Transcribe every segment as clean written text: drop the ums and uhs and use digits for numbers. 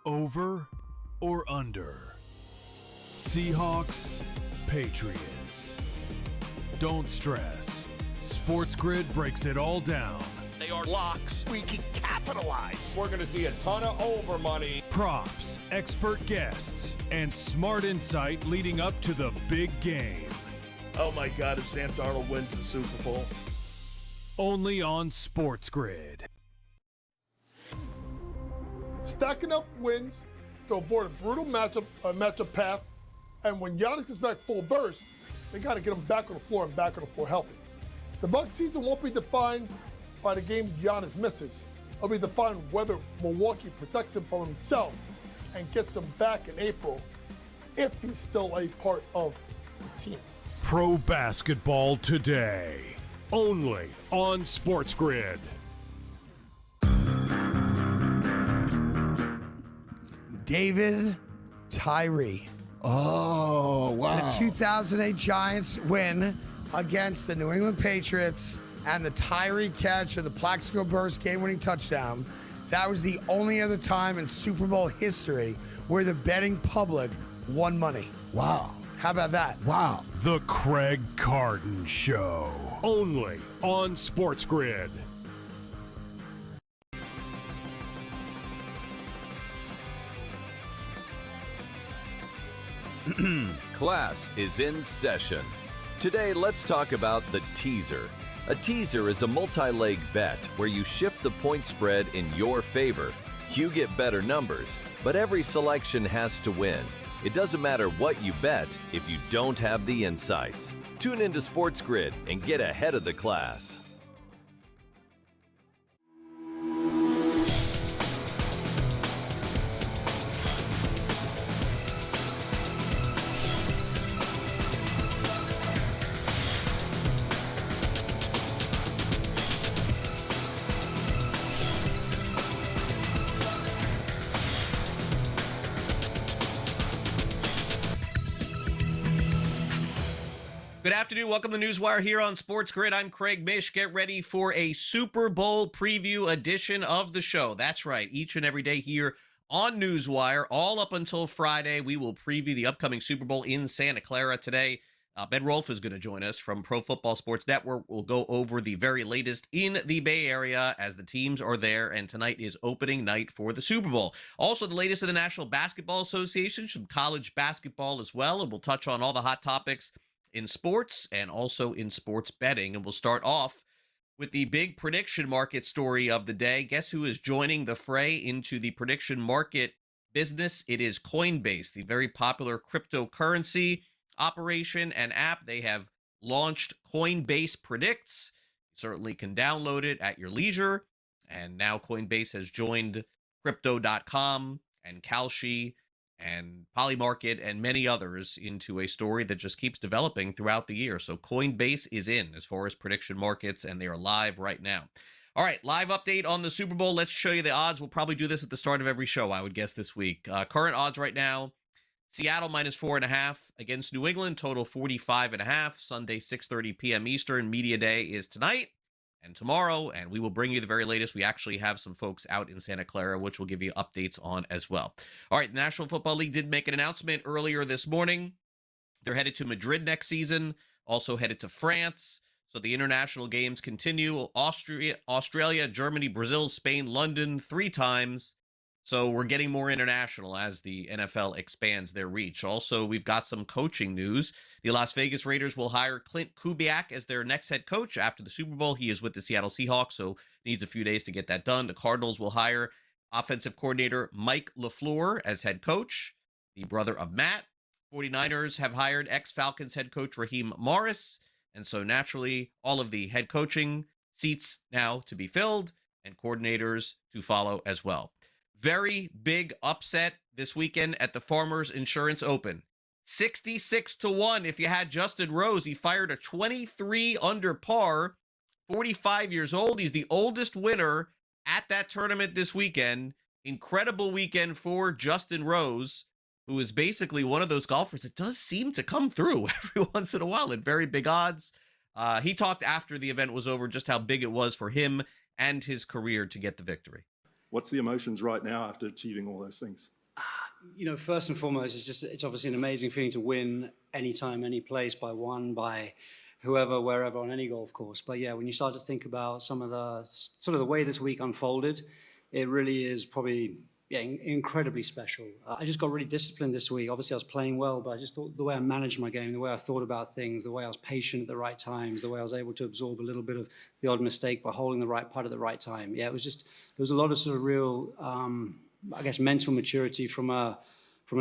Over or under? Seahawks, Patriots. Don't stress. SportsGrid breaks it all down. They are locks. We can capitalize. We're going to see a ton of over money. Props, expert guests, and smart insight leading up to the big game. Oh my God, if Sam Darnold wins the Super Bowl. Only on SportsGrid. Stack enough wins to avoid a brutal matchup path, and when Giannis gets back full burst, they got to get him back on the floor and back on the floor healthy. The Bucs season won't be defined by the games Giannis misses. It'll be defined whether Milwaukee protects him from himself and gets him back in April if he's still a part of the team. Pro basketball today, only on SportsGrid. David Tyree. Oh, wow. The 2008 Giants win against the New England Patriots, and the Tyree catch of the Plaxico Burress game-winning touchdown. That was the only other time in Super Bowl history where the betting public won money. Wow. How about that? Wow. The Craig Carton Show, only on SportsGrid. Class is in session. Today, let's talk about the teaser. A teaser is a multi-leg bet where you shift the point spread in your favor. You get better numbers, but every selection has to win. It doesn't matter what you bet if you don't have the insights. Tune into SportsGrid and get ahead of the class. Good afternoon. Welcome to NewsWire here on SportsGrid. I'm Craig Mish. Get ready for a Super Bowl preview edition of the show. That's right. Each and every day here on NewsWire, all up until Friday, we will preview the upcoming Super Bowl in Santa Clara today. Ben Rolfe is going to join us from Pro Football Sports Network. We'll go over the very latest in the Bay Area as the teams are there, and tonight is opening night for the Super Bowl. Also, the latest in the National Basketball Association, some college basketball as well, and we'll touch on all the hot topics in sports and also in sports betting. And we'll start off with the big prediction market story of the day. Guess who is joining the fray into the prediction market business? It is Coinbase, the very popular cryptocurrency operation and app. They have launched Coinbase Predicts. You certainly can download it at your leisure. And now Coinbase has joined Crypto.com and Kalshi and Polymarket and many others into a story that just keeps developing throughout the year. So Coinbase is in as far as prediction markets, and they are live right now. All right, live update on the Super Bowl. Let's show you the odds. We'll probably do this at the start of every show, I would guess, this week. Current odds right now, Seattle -4.5 against New England, total 45.5. Sunday, 6:30 p.m. Eastern. Media Day is tonight and tomorrow, and we will bring you the very latest. We actually have some folks out in Santa Clara, which we'll give you updates on as well. All right, the National Football League did make an announcement earlier this morning. They're headed to Madrid next season, also headed to France. So the international games continue. Australia, Germany, Brazil, Spain, London, 3 times. So we're getting more international as the NFL expands their reach. Also, we've got some coaching news. The Las Vegas Raiders will hire Clint Kubiak as their next head coach after the Super Bowl. He is with the Seattle Seahawks, so needs a few days to get that done. The Cardinals will hire offensive coordinator Mike LaFleur as head coach, the brother of Matt. 49ers have hired ex-Falcons head coach Raheem Morris. And so naturally, all of the head coaching seats now to be filled and coordinators to follow as well. Very big upset this weekend at the Farmers Insurance Open. 66-1 if you had Justin Rose. He fired a 23 under par, 45 years old. He's the oldest winner at that tournament this weekend. Incredible weekend for Justin Rose, who is basically one of those golfers that does seem to come through every once in a while at very big odds. He talked after the event was over just how big it was for him and his career to get the victory. What's the emotions right now after achieving all those things? First and foremost, it's obviously an amazing feeling to win anytime, any place, by one, by whoever, wherever, on any golf course. But yeah, when you start to think about some of the sort of the way this week unfolded, it really is probably incredibly special. I just got really disciplined this week. Obviously, I was playing well, but I just thought the way I managed my game, the way I thought about things, the way I was patient at the right times, the way I was able to absorb a little bit of the odd mistake by holding the right putt at the right time. Yeah, it was just, there was a lot of sort of real, I guess, mental maturity from a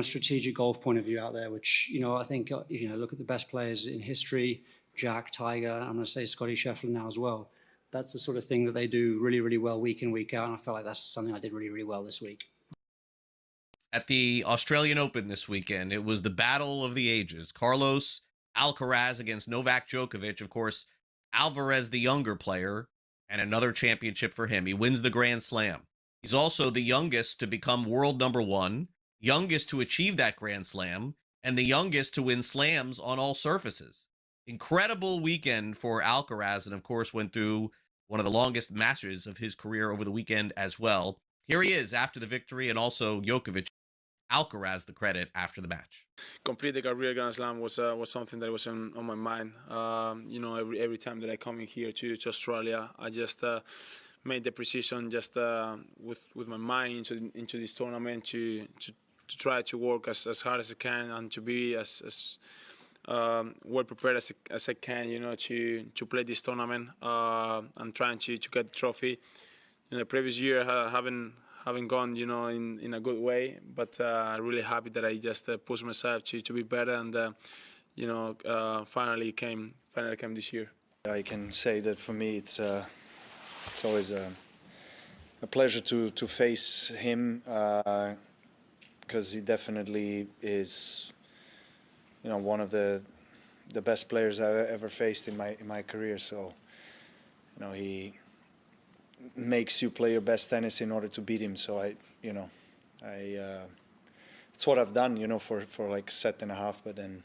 strategic golf point of view out there, which, I think, look at the best players in history, Jack, Tiger, I'm going to say Scotty Scheffler now as well. That's the sort of thing that they do really, really well week in, week out. And I felt like that's something I did really, really well this week. At the Australian Open this weekend, it was the battle of the ages. Carlos Alcaraz against Novak Djokovic. Of course, Alvarez, the younger player, and another championship for him. He wins the Grand Slam. He's also the youngest to become world number one, youngest to achieve that Grand Slam, and the youngest to win slams on all surfaces. Incredible weekend for Alcaraz, and of course went through one of the longest matches of his career over the weekend as well. Here he is after the victory, and also Djokovic, Alcaraz the credit after the match. Complete the career Grand Slam was something that was on my mind. Every time that I come in here to Australia, I just made the precision just with my mind into this tournament to try to work as hard as I can and to be as well prepared as I can, to play this tournament and trying to get the trophy. In the previous year, haven't gone, in a good way, but really happy that I just pushed myself to be better, and finally came this year. I can say that for me, it's always a pleasure to face him because he definitely is, one of the best players I've ever faced in my career. So, he makes you play your best tennis in order to beat him. So it's what I've done, for like a set and a half. But then,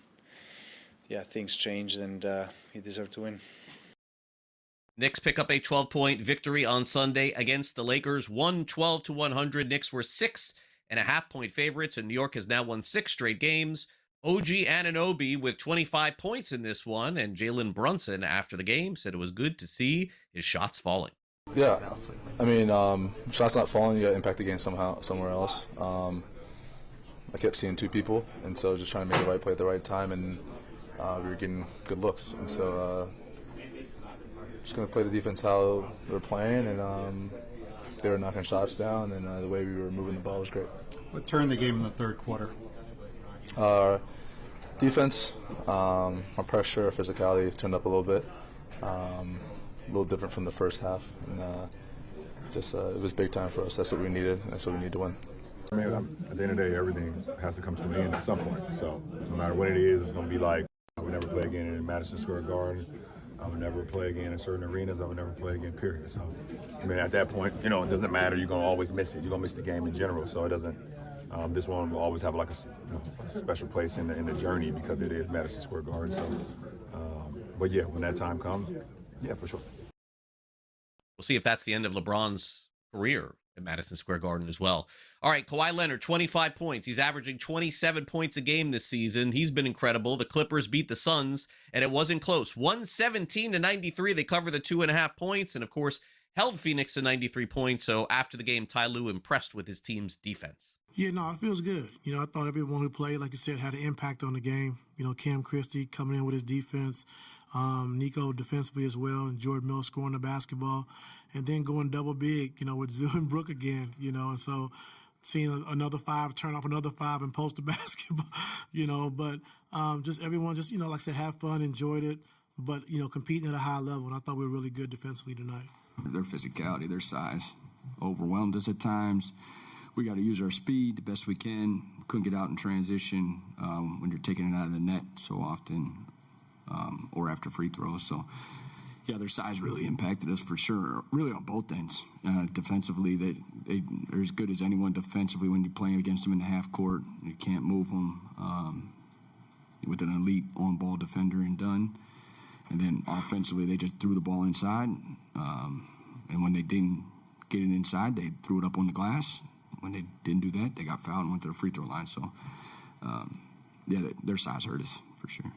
things changed, and he deserved to win. Knicks pick up a 12-point victory on Sunday against the Lakers, 112-100. Knicks were 6.5-point favorites, and New York has now won 6 straight games. OG Anunoby with 25 points in this one, and Jalen Brunson after the game said it was good to see his shots falling. Yeah, I mean, shots not falling, you got to impact the game somewhere else. I kept seeing 2 people, and so just trying to make the right play at the right time, and we were getting good looks. And so just going to play the defense how we were playing, and they were knocking shots down, and the way we were moving the ball was great. What turned the game in the third quarter? Defense, our pressure, our physicality turned up a little bit. A little different from the first half, and it was big time for us. That's what we needed. That's what we need to win. I mean, at the end of the day, everything has to come to an end at some point. So no matter what it is, it's going to be like, I would never play again in Madison Square Garden. I would never play again in certain arenas. I would never play again, period. So, I mean, at that point, it doesn't matter. You're going to always miss it. You're going to miss the game in general. So it doesn't, this one will always have like a special place in the journey because it is Madison Square Garden. So, but yeah, when that time comes, yeah, for sure. We'll see if that's the end of LeBron's career at Madison Square Garden as well. All right, Kawhi Leonard, 25 points. He's averaging 27 points a game this season. He's been incredible. The Clippers beat the Suns, and it wasn't close. 117-93. They cover the 2.5 points, and of course, held Phoenix to 93 points. So after the game, Ty Lue impressed with his team's defense. Yeah, no, it feels good. I thought everyone who played, like you said, had an impact on the game. Cam Christie coming in with his defense. Nico defensively as well, and Jordan Mills scoring the basketball, and then going double big, with Zoo and Brook again, and so seeing another 5 turn off another 5 and post the basketball, but just everyone just, like I said, have fun, enjoyed it, but, competing at a high level, and I thought we were really good defensively tonight. Their physicality, their size overwhelmed us at times. We got to use our speed the best we can. We couldn't get out in transition when you're taking it out of the net so often. Or after free throws. So, yeah, their size really impacted us for sure, really on both ends. Defensively, they're as good as anyone defensively when you're playing against them in the half court. You can't move them with an elite on-ball defender and done. And then offensively, they just threw the ball inside. And when they didn't getting inside. They threw it up on the glass. When they didn't do that, they got fouled and went to the free throw line. So, their size hurt us for sure.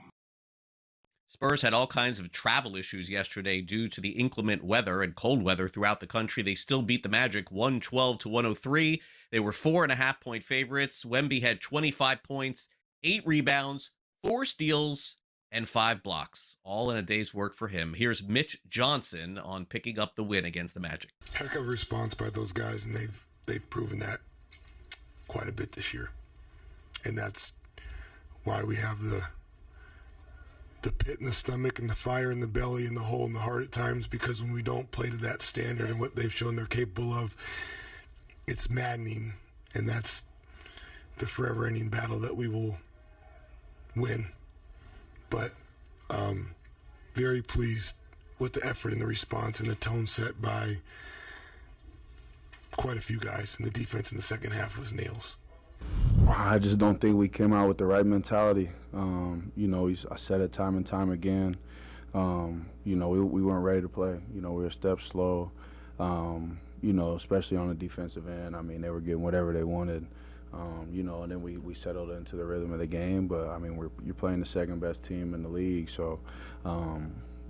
Spurs had all kinds of travel issues yesterday due to the inclement weather and cold weather throughout the country. They still beat the Magic 112-103. They were 4.5-point favorites. Wemby had 25 points, 8 rebounds, 4 steals, and 5 blocks, all in a day's work for him. Here's Mitch Johnson on picking up the win against the Magic. Heck of a response by those guys, and they've proven that quite a bit this year. And that's why we have the pit in the stomach and the fire in the belly and the hole in the heart at times, because when we don't play to that standard and what they've shown they're capable of, it's maddening. And that's the forever-ending battle that we will win. But very pleased with the effort and the response and the tone set by quite a few guys. And the defense in the second half was nails. I just don't think we came out with the right mentality. I said it time and time again. We weren't ready to play. We were a step slow, especially on the defensive end. I mean, they were getting whatever they wanted, and then we settled into the rhythm of the game. But, I mean, you're playing the second-best team in the league, so,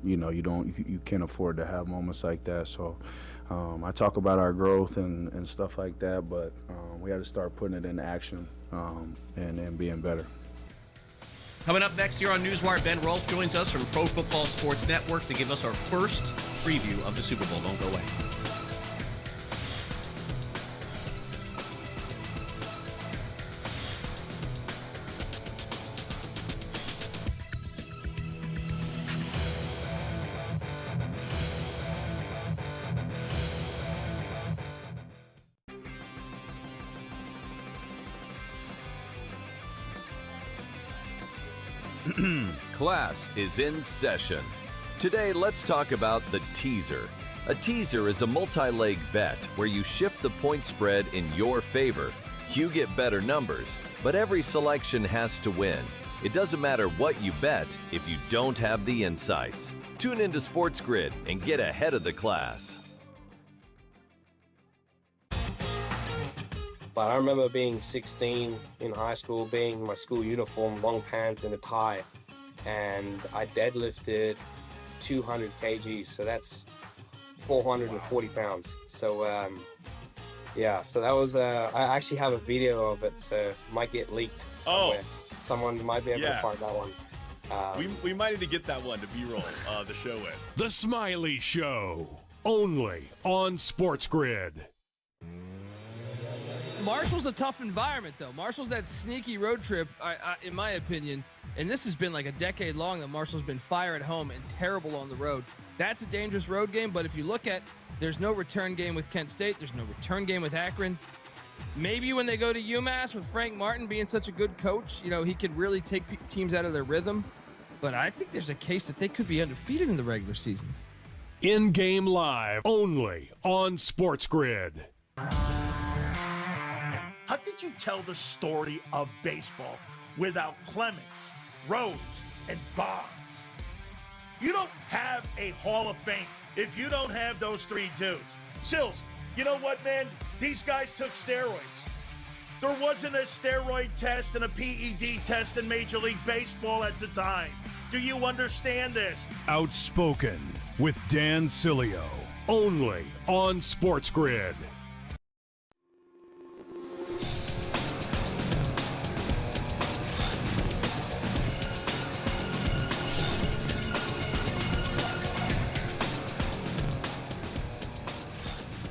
you can't afford to have moments like that. So I talk about our growth and stuff like that, but we had to start putting it into action and being better. Coming up next here on NewsWire, Ben Rolfe joins us from Pro Football Sports Network to give us our first preview of the Super Bowl. Don't go away. Class is in session. Today, let's talk about the teaser. A teaser is a multi-leg bet where you shift the point spread in your favor. You get better numbers, but every selection has to win. It doesn't matter what you bet if you don't have the insights. Tune into SportsGrid and get ahead of the class. But I remember being 16 in high school, being in my school uniform, long pants and a tie, and I deadlifted 200 kgs, so that's 440 pounds. So so that was, I actually have a video of it, so it might get leaked somewhere. Someone might be able to find that one. We might need to get that one to B-roll the show with. The Smiley Show, only on SportsGrid. Marshall's a tough environment, though. Marshall's that sneaky road trip, in my opinion, and this has been like a decade long that Marshall's been fire at home and terrible on the road. That's a dangerous road game, but if you look at, there's no return game with Kent State. There's no return game with Akron. Maybe when they go to UMass with Frank Martin being such a good coach, he could really take teams out of their rhythm. But I think there's a case that they could be undefeated in the regular season. In-game live, only on SportsGrid. How could you tell the story of baseball without Clemens, Rose, and Bonds? You don't have a Hall of Fame if you don't have those three dudes. Sills, you know what, man? These guys took steroids. There wasn't a steroid test and a PED test in Major League Baseball at the time. Do you understand this? Outspoken with Dan Cilio, only on SportsGrid.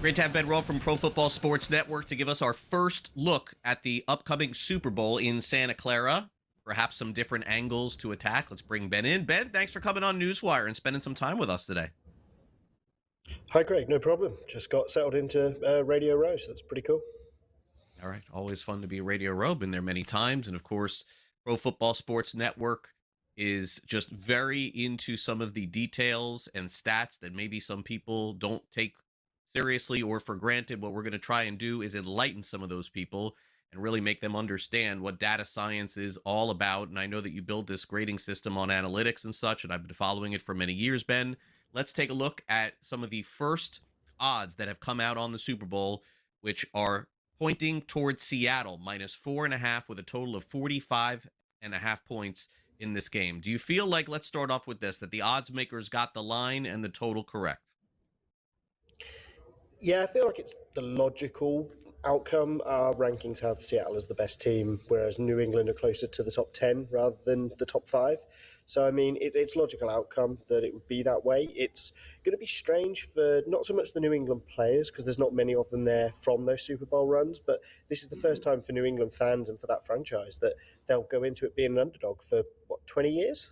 Great to have Ben Rolfe from Pro Football Sports Network to give us our first look at the upcoming Super Bowl in Santa Clara. Perhaps some different angles to attack. Let's bring Ben in. Ben, thanks for coming on NewsWire and spending some time with us today. Hi, Greg. No problem. Just got settled into Radio Row, so that's pretty cool. All right. Always fun to be Radio Row. Been there many times. And, of course, Pro Football Sports Network is just very into some of the details and stats that maybe some people don't take seriously or for granted. What we're going to try and do is enlighten some of those people and really make them understand what data science is all about. And I know that you build this grading system on analytics and such, and I've been following it for many years, Ben. Let's take a look at some of the first odds that have come out on the Super Bowl, which are pointing towards Seattle -4.5 with a total of 45.5 points in this game. Do you feel like, let's start off with this, that the odds makers got the line and the total correct? Yeah, I feel like it's the logical outcome. Our rankings have Seattle as the best team, whereas New England are closer to the top 10 rather than the top 5. So, I mean, it's logical outcome that it would be that way. It's going to be strange for not so much the New England players, because there's not many of them there from those Super Bowl runs, but this is the first time for New England fans and for that franchise that they'll go into it being an underdog for, 20 years?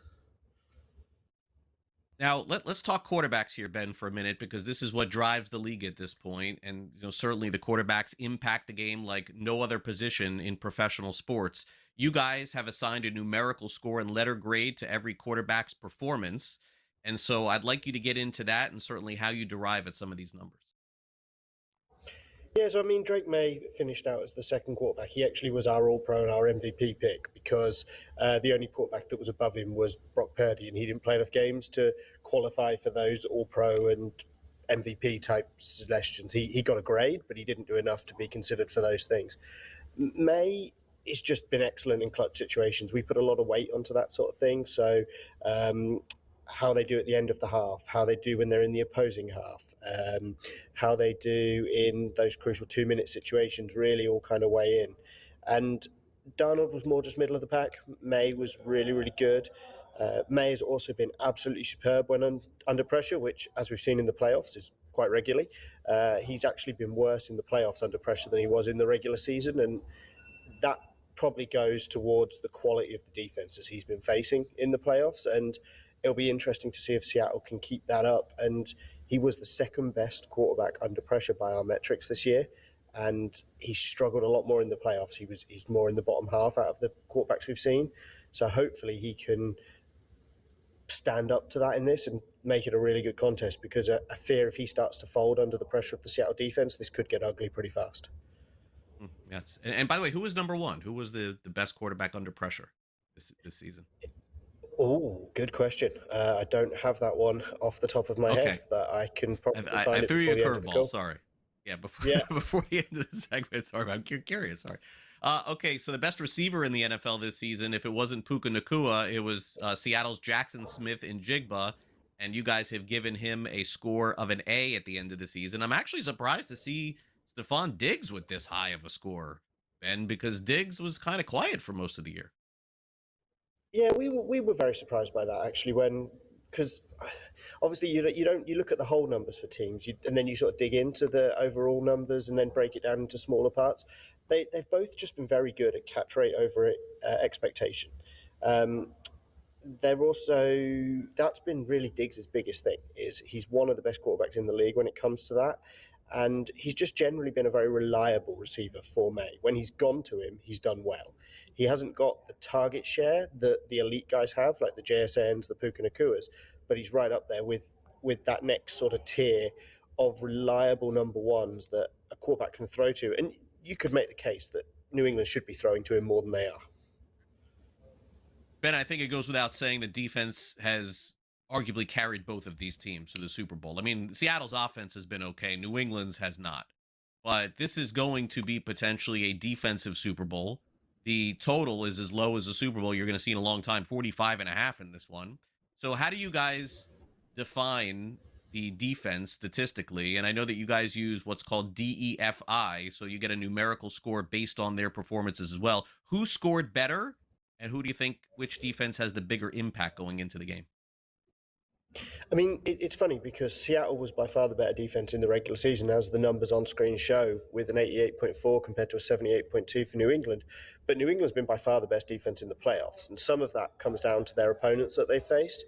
Now, let's talk quarterbacks here, Ben, for a minute, because this is what drives the league at this point. And certainly the quarterbacks impact the game like no other position in professional sports. You guys have assigned a numerical score and letter grade to every quarterback's performance. And so I'd like you to get into that and certainly how you derive at some of these numbers. Yeah, so I mean, Drake May finished out as the second quarterback. He actually was our All-Pro and our MVP pick because the only quarterback that was above him was Brock Purdy, and he didn't play enough games to qualify for those All-Pro and MVP type suggestions. He got a grade, but he didn't do enough to be considered for those things. May has just been excellent in clutch situations. We put a lot of weight onto that sort of thing. So how they do at the end of the half, how they do when they're in the opposing half, how they do in those crucial 2-minute situations really all kind of weigh in. And Darnold was more just middle of the pack. May was really, really good. May has also been absolutely superb when under pressure, which, as we've seen in the playoffs, is quite regularly. He's actually been worse in the playoffs under pressure than he was in the regular season, and that probably goes towards the quality of the defenses he's been facing in the playoffs. And it'll be interesting to see if Seattle can keep that up. And he was the second best quarterback under pressure by our metrics this year. And he struggled a lot more in the playoffs. He's more in the bottom half out of the quarterbacks we've seen. So hopefully he can stand up to that in this and make it a really good contest, because I fear if he starts to fold under the pressure of the Seattle defense, this could get ugly pretty fast. Yes. And by the way, who was number one? Who was the best quarterback under pressure this season? Oh, good question. I don't have that one off the top of my head, but I can probably find it before the end of the call. Sorry. Yeah, before the end of the segment. Sorry, I'm curious. Sorry. Okay, so the best receiver in the NFL this season, if it wasn't Puka Nacua, it was Seattle's Jackson Smith in Jigba, and you guys have given him a score of an A at the end of the season. I'm actually surprised to see Stephon Diggs with this high of a score, Ben, because Diggs was kind of quiet for most of the year. Yeah, we were very surprised by that actually, because obviously you look at the whole numbers for teams, and then you sort of dig into the overall numbers and then break it down into smaller parts. They've both just been very good at catch rate over expectation. They're also, that's been really Diggs' biggest thing, is he's one of the best quarterbacks in the league when it comes to that. And he's just generally been a very reliable receiver for May. When he's gone to him, he's done well. He hasn't got the target share that the elite guys have, like the JSNs, the Puka Nacuas, but he's right up there with that next sort of tier of reliable number ones that a quarterback can throw to. And you could make the case that New England should be throwing to him more than they are. Ben, I think it goes without saying the defense has arguably carried both of these teams to the Super Bowl. I mean, Seattle's offense has been okay. New England's has not. But this is going to be potentially a defensive Super Bowl. The total is as low as a Super Bowl you're going to see in a long time, 45.5 in this one. So how do you guys define the defense statistically? And I know that you guys use what's called DEFI, so you get a numerical score based on their performances as well. Who scored better, and who do you think, which defense has the bigger impact going into the game? I mean, it's funny because Seattle was by far the better defense in the regular season, as the numbers on screen show, with an 88.4 compared to a 78.2 for New England. But New England's been by far the best defense in the playoffs, and some of that comes down to their opponents that they faced.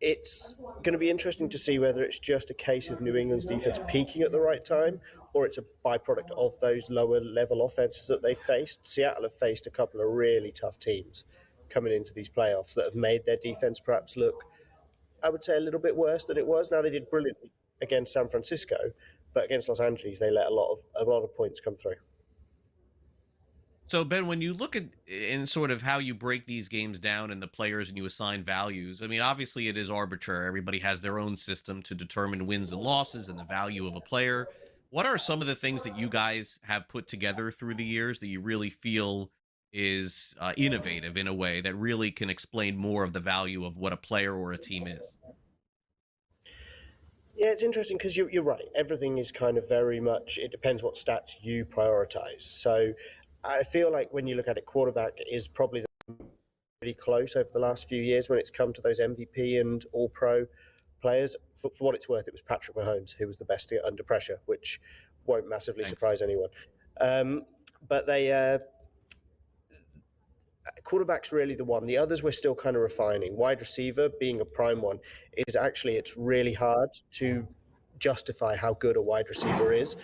It's going to be interesting to see whether it's just a case of New England's defense peaking at the right time, or it's a byproduct of those lower level offenses that they faced. Seattle have faced a couple of really tough teams coming into these playoffs that have made their defense perhaps look, I would say, a little bit worse than it was. Now, they did brilliantly against San Francisco, but against Los Angeles, they let a lot of points come through. So, Ben, when you look at in sort of how you break these games down and the players and you assign values, I mean, obviously it is arbitrary. Everybody has their own system to determine wins and losses and the value of a player. What are some of the things that you guys have put together through the years that you really feel is innovative in a way that really can explain more of the value of what a player or a team is? Yeah, it's interesting because you're right. Everything is kind of very much, it depends what stats you prioritize. So I feel like when you look at it, quarterback is probably pretty close over the last few years when it's come to those MVP and all pro players. For what it's worth, it was Patrick Mahomes who was the best under pressure, which won't massively surprise anyone. But quarterback's really the one. The others we're still kind of refining. Wide receiver being a prime one is actually, it's really hard to justify how good a wide receiver is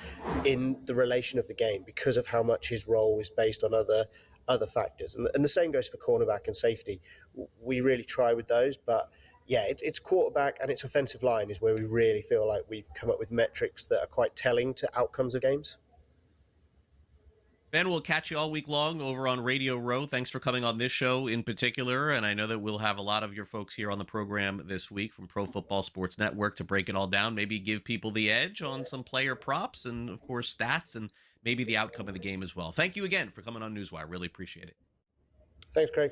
in the relation of the game because of how much his role is based on other factors. And the same goes for cornerback and safety. We really try with those, but yeah, it's quarterback and it's offensive line is where we really feel like we've come up with metrics that are quite telling to outcomes of games. Ben, we'll catch you all week long over on Radio Row. Thanks for coming on this show in particular. And I know that we'll have a lot of your folks here on the program this week from Pro Football Sports Network to break it all down, maybe give people the edge on some player props and, of course, stats and maybe the outcome of the game as well. Thank you again for coming on NewsWire. Really appreciate it. Thanks, Craig.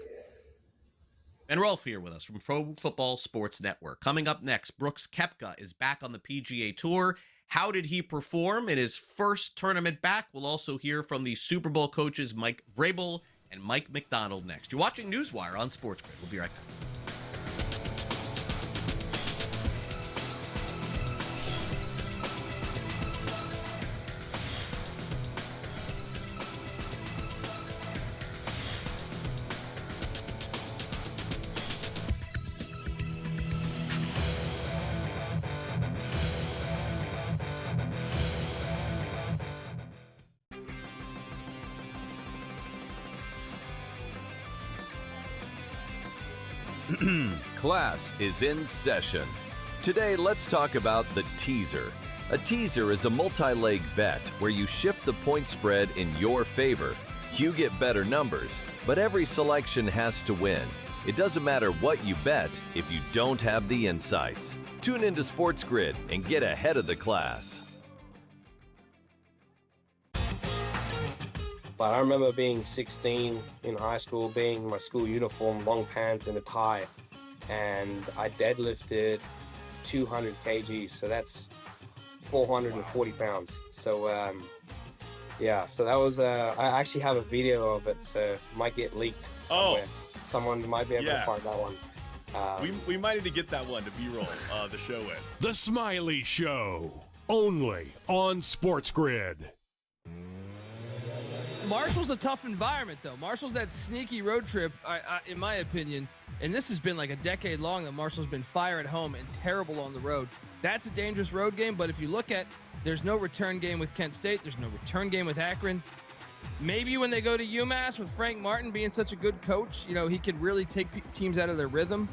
Ben Rolfe here with us from Pro Football Sports Network. Coming up next, Brooks Koepka is back on the PGA Tour. How did he perform in his first tournament back? We'll also hear from the Super Bowl coaches Mike Vrabel and Mike McDonald next. You're watching NewsWire on SportsGrid. We'll be right back. Class is in session. Today, let's talk about the teaser. A teaser is a multi-leg bet where you shift the point spread in your favor. You get better numbers, but every selection has to win. It doesn't matter what you bet if you don't have the insights. Tune into SportsGrid and get ahead of the class. But I remember being 16 in high school, being in my school uniform, long pants and a tie, and I deadlifted 200 kgs, so that's 440 pounds. So yeah, so that was I actually have a video of it, so it might get leaked somewhere. Someone might be able to find that one. We might need to get that one to B-roll the show in. The Smiley Show, only on SportsGrid. Marshall's a tough environment, though. Marshall's that sneaky road trip, in my opinion, and this has been like a decade long that Marshall's been fire at home and terrible on the road. That's a dangerous road game, but if you look at, there's no return game with Kent State. There's no return game with Akron. Maybe when they go to UMass with Frank Martin being such a good coach, you know, he could really take teams out of their rhythm.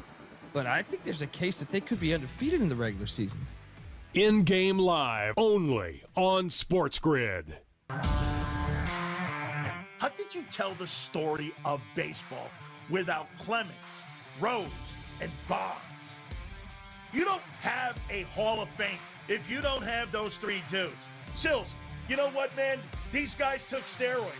But I think there's a case that they could be undefeated in the regular season. In-game live, only on SportsGrid. How could you tell the story of baseball without Clemens, Rose, and Bonds? You don't have a Hall of Fame if you don't have those three dudes. Sills, you know what, man? These guys took steroids.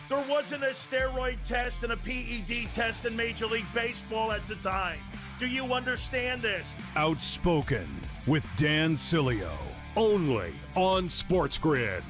There wasn't a steroid test and a PED test in Major League Baseball at the time. Do you understand this? Outspoken with Dan Cilio, only on SportsGrid.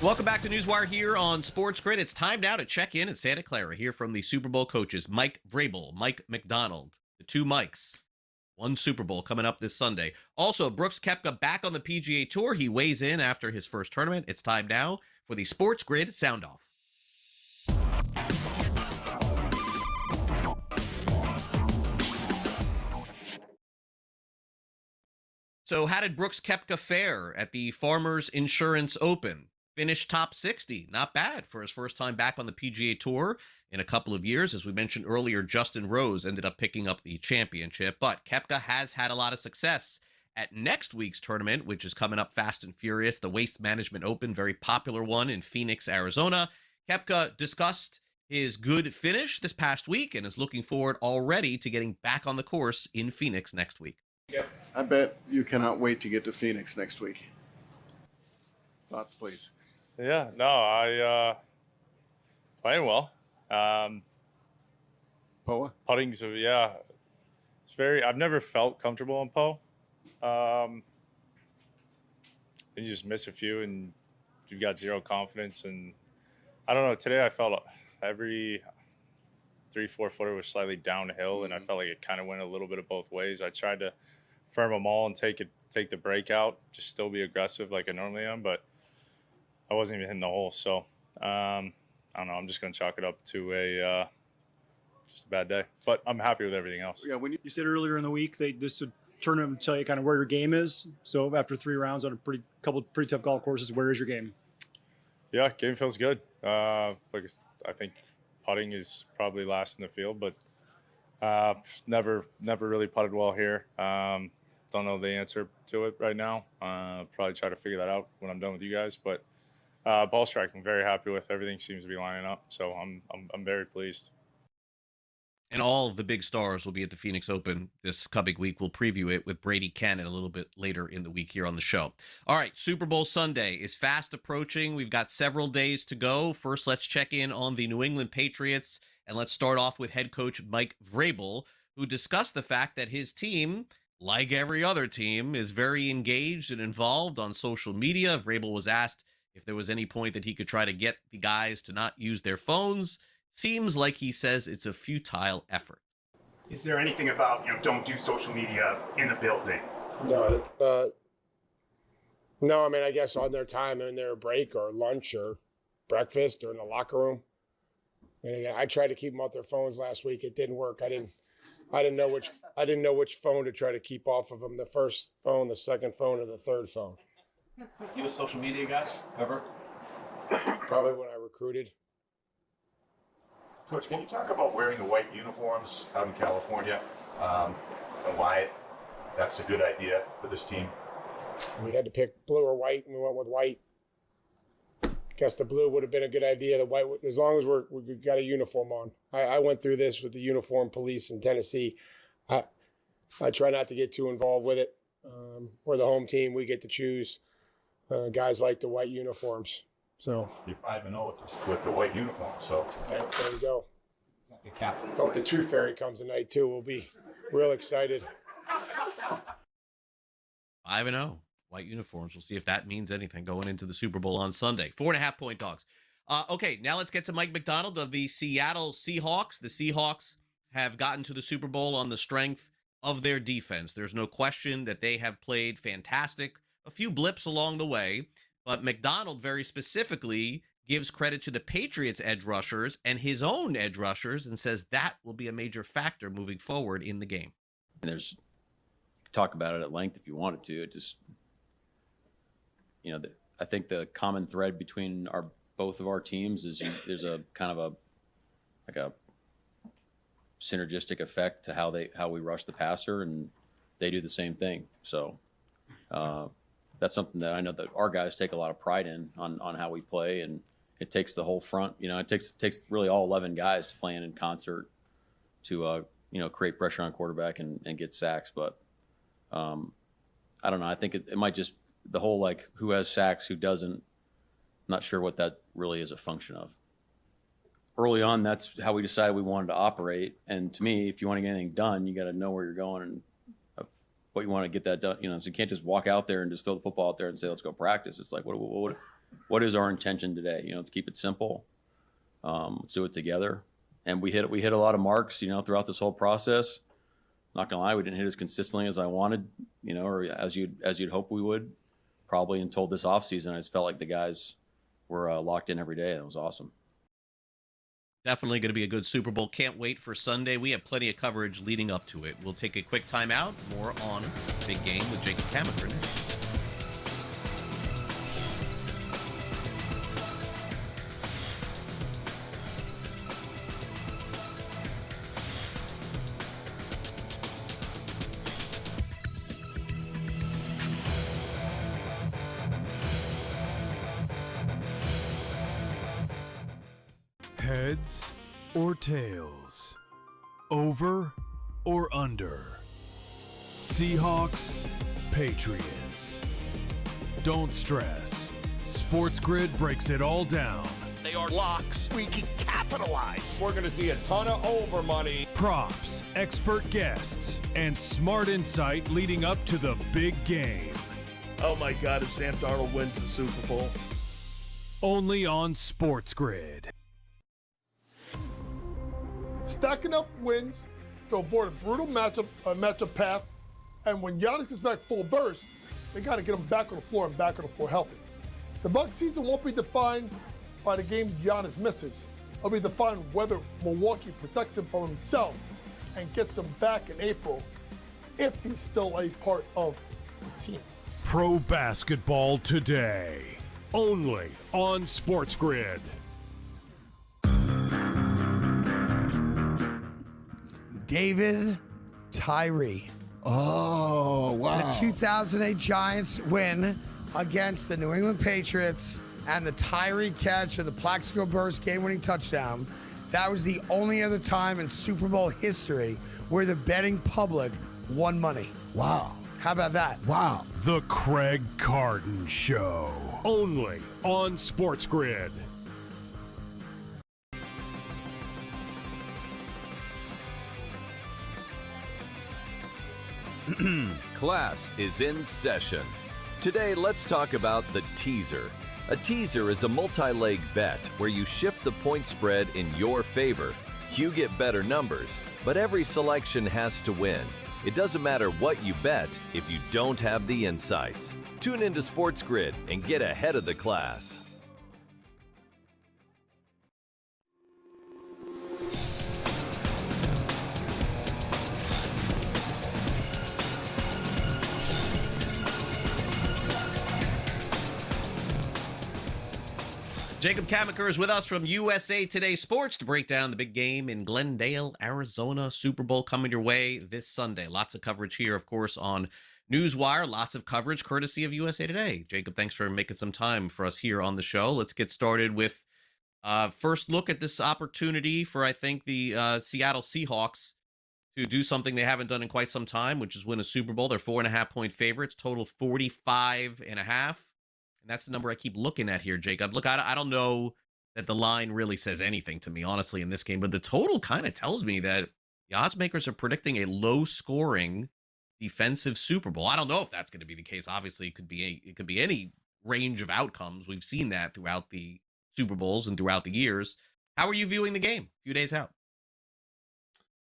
Welcome back to NewsWire here on SportsGrid. It's time now to check in at Santa Clara. Hear from the Super Bowl coaches, Mike Vrabel, Mike McDonald, the two Mikes. One Super Bowl coming up this Sunday. Also, Brooks Koepka back on the PGA Tour. He weighs in after his first tournament. It's time now for the SportsGrid Sound Off. So how did Brooks Koepka fare at the Farmers Insurance Open? finished top 60. Not bad for his first time back on the PGA Tour in a couple of years. As we mentioned earlier, Justin Rose ended up picking up the championship, but Koepka has had a lot of success at next week's tournament, which is coming up fast and furious, the Waste Management Open, very popular one in Phoenix, Arizona. Koepka discussed his good finish this past week and is looking forward already to getting back on the course in Phoenix next week. I bet you cannot wait to get to Phoenix next week. Thoughts, please. Yeah, no, I playing well. Poa? Putting's, yeah, it's very, I've never felt comfortable on Poa. You just miss a few and you've got zero confidence. And I don't know, today I felt every 3-4 footer was slightly downhill, and I felt like it kind of went a little bit of both ways. I tried to firm them all and take the break out, just still be aggressive like I normally am, but I wasn't even hitting the hole. So I don't know, I'm just going to chalk it up to just a bad day, but I'm happy with everything else. Yeah, when you said earlier in the week, this would tournament tell you kind of where your game is. So after 3 rounds on a couple pretty tough golf courses, where is your game? Yeah, game feels good. I think putting is probably last in the field, but never really putted well here. Don't know the answer to it right now. Probably try to figure that out when I'm done with you guys. But ball strike, I'm very happy with. Everything seems to be lining up, so I'm very pleased. And all of the big stars will be at the Phoenix Open this coming week. We'll preview it with Brady Cannon a little bit later in the week here on the show. All right, Super Bowl Sunday is fast approaching. We've got several days to go. First, let's check in on the New England Patriots, and let's start off with head coach Mike Vrabel, who discussed the fact that his team, like every other team, is very engaged and involved on social media. Vrabel was asked if there was any point that he could try to get the guys to not use their phones. Seems like he says it's a futile effort. Is there anything about, don't do social media in the building? No, I mean, I guess on their time, in their break or lunch or breakfast or in the locker room. And again, I tried to keep them off their phones last week. It didn't work. I didn't know which phone to try to keep off of them. The first phone, the second phone, or the third phone. You a social media guy ever? Probably when I recruited. Coach, can you talk about wearing the white uniforms out in California and why that's a good idea for this team? We had to pick blue or white, and we went with white. Guess the blue would have been a good idea. The white, as long as we got a uniform on. I went through this with the uniform police in Tennessee. I try not to get too involved with it. We're the home team. We get to choose. Guys like the white uniforms. So you're 5-0 with the white uniform. So there you go. The captain. Hope the Tooth Fairy comes tonight too. We'll be real excited. 5-0, white uniforms. We'll see if that means anything going into the Super Bowl on Sunday. 4.5-point dogs. Okay, now let's get to Mike Macdonald of the Seattle Seahawks. The Seahawks have gotten to the Super Bowl on the strength of their defense. There's no question that they have played fantastic. A few blips along the way. But Macdonald very specifically gives credit to the Patriots' edge rushers and his own edge rushers and says that will be a major factor moving forward in the game. And there's talk about it at length if you wanted to. It just, I think the common thread between both of our teams is there's a kind of a synergistic effect to how we rush the passer, and they do the same thing. So that's something that I know that our guys take a lot of pride in on how we play, and it takes the whole front. It takes really all 11 guys to play in concert to create pressure on quarterback and get sacks. But I don't know. I think it might just the whole who has sacks, who doesn't. I'm not sure what that really is a function of. Early on, that's how we decided we wanted to operate. And to me, if you want to get anything done, you got to know where you're going and what you want to get that done. So you can't just walk out there and just throw the football out there and say, let's go practice. It's like, what is our intention today? Let's keep it simple. Let's do it together. And we hit a lot of marks, throughout this whole process. Not gonna lie, we didn't hit as consistently as I wanted, or as you'd hope we would, probably until this offseason. I just felt like the guys were locked in every day. That was awesome. Definitely going to be a good Super Bowl. Can't wait for Sunday. We have plenty of coverage leading up to it. We'll take a quick timeout. More on Big Game with Jacob Cameron next. or tails? Over or under? Seahawks, Patriots. Don't stress. SportsGrid breaks it all down. They are locks. We can capitalize. We're going to see a ton of over money. Props, expert guests, and smart insight leading up to the big game. Oh my God, if Sam Darnold wins the Super Bowl. Only on SportsGrid. Stack enough wins to avoid a brutal matchup path, and when Giannis gets back full burst, they got to get him back on the floor and back on the floor healthy. The Bucs season won't be defined by the game Giannis misses. It'll be defined whether Milwaukee protects him from himself and gets him back in April if he's still a part of the team. Pro basketball today. Only on SportsGrid. David Tyree. Oh, wow. The 2008 Giants win against the New England Patriots and the Tyree catch of the Plaxico Burress game-winning touchdown. That was the only other time in Super Bowl history where the betting public won money. Wow. How about that? Wow. The Craig Carton Show. Only on SportsGrid. Class is in session. Today, let's talk about the teaser. A teaser is a multi-leg bet where you shift the point spread in your favor. You get better numbers, but every selection has to win. It doesn't matter what you bet if you don't have the insights. Tune into SportsGrid and get ahead of the class. Jacob Kamaker is with us from USA Today Sports to break down the big game in Glendale, Arizona. Super Bowl coming your way this Sunday. Lots of coverage here, of course, on NewsWire. Lots of coverage courtesy of USA Today. Jacob, thanks for making some time for us here on the show. Let's get started with first look at this opportunity for, I think, the Seattle Seahawks to do something they haven't done in quite some time, which is win a Super Bowl. They're 4.5-point favorites, total 45.5. And that's the number I keep looking at here, Jacob. Look, I don't know that the line really says anything to me, honestly, in this game, but the total kind of tells me that the odds makers are predicting a low-scoring defensive Super Bowl. I don't know if that's going to be the case. Obviously, it could be any range of outcomes. We've seen that throughout the Super Bowls and throughout the years. How are you viewing the game a few days out?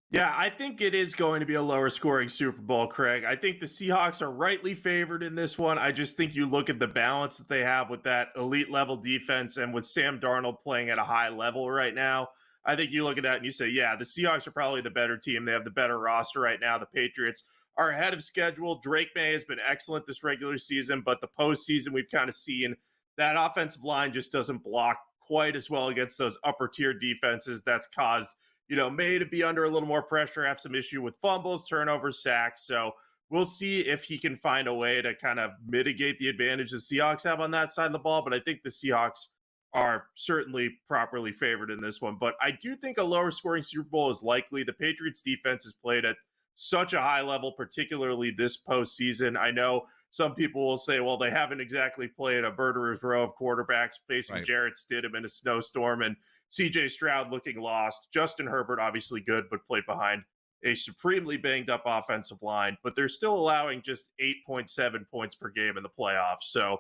Yeah, I think it is going to be a lower scoring Super Bowl, Craig. I think the Seahawks are rightly favored in this one. I just think you look at the balance that they have with that elite level defense and with Sam Darnold playing at a high level right now. I think you look at that and you say, yeah, the Seahawks are probably the better team. They have the better roster right now. The Patriots are ahead of schedule. Drake May has been excellent this regular season, but the postseason we've kind of seen that offensive line just doesn't block quite as well against those upper tier defenses. That's caused May to be under a little more pressure, have some issue with fumbles, turnovers, sacks. So we'll see if he can find a way to kind of mitigate the advantage the Seahawks have on that side of the ball. But I think the Seahawks are certainly properly favored in this one. But I do think a lower scoring Super Bowl is likely. The Patriots defense has played at such a high level, particularly this postseason. I know some people will say, well, they haven't exactly played a murderer's row of quarterbacks facing Jarrett Stidham in a snowstorm and CJ Stroud looking lost. Justin Herbert, obviously good, but played behind a supremely banged up offensive line. But they're still allowing just 8.7 points per game in the playoffs. So,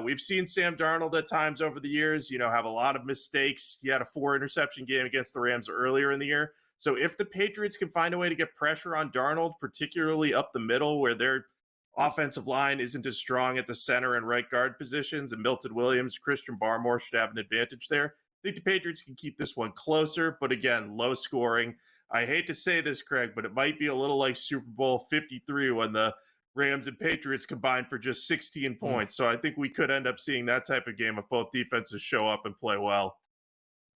we've seen Sam Darnold at times over the years, have a lot of mistakes. He had a 4-interception game against the Rams earlier in the year. So if the Patriots can find a way to get pressure on Darnold, particularly up the middle where their offensive line isn't as strong at the center and right guard positions, and Milton Williams, Christian Barmore should have an advantage there. I think the Patriots can keep this one closer, but again, low scoring. I hate to say this, Craig, but it might be a little like Super Bowl 53 when the Rams and Patriots combined for just 16 points. So I think we could end up seeing that type of game if both defenses show up and play well.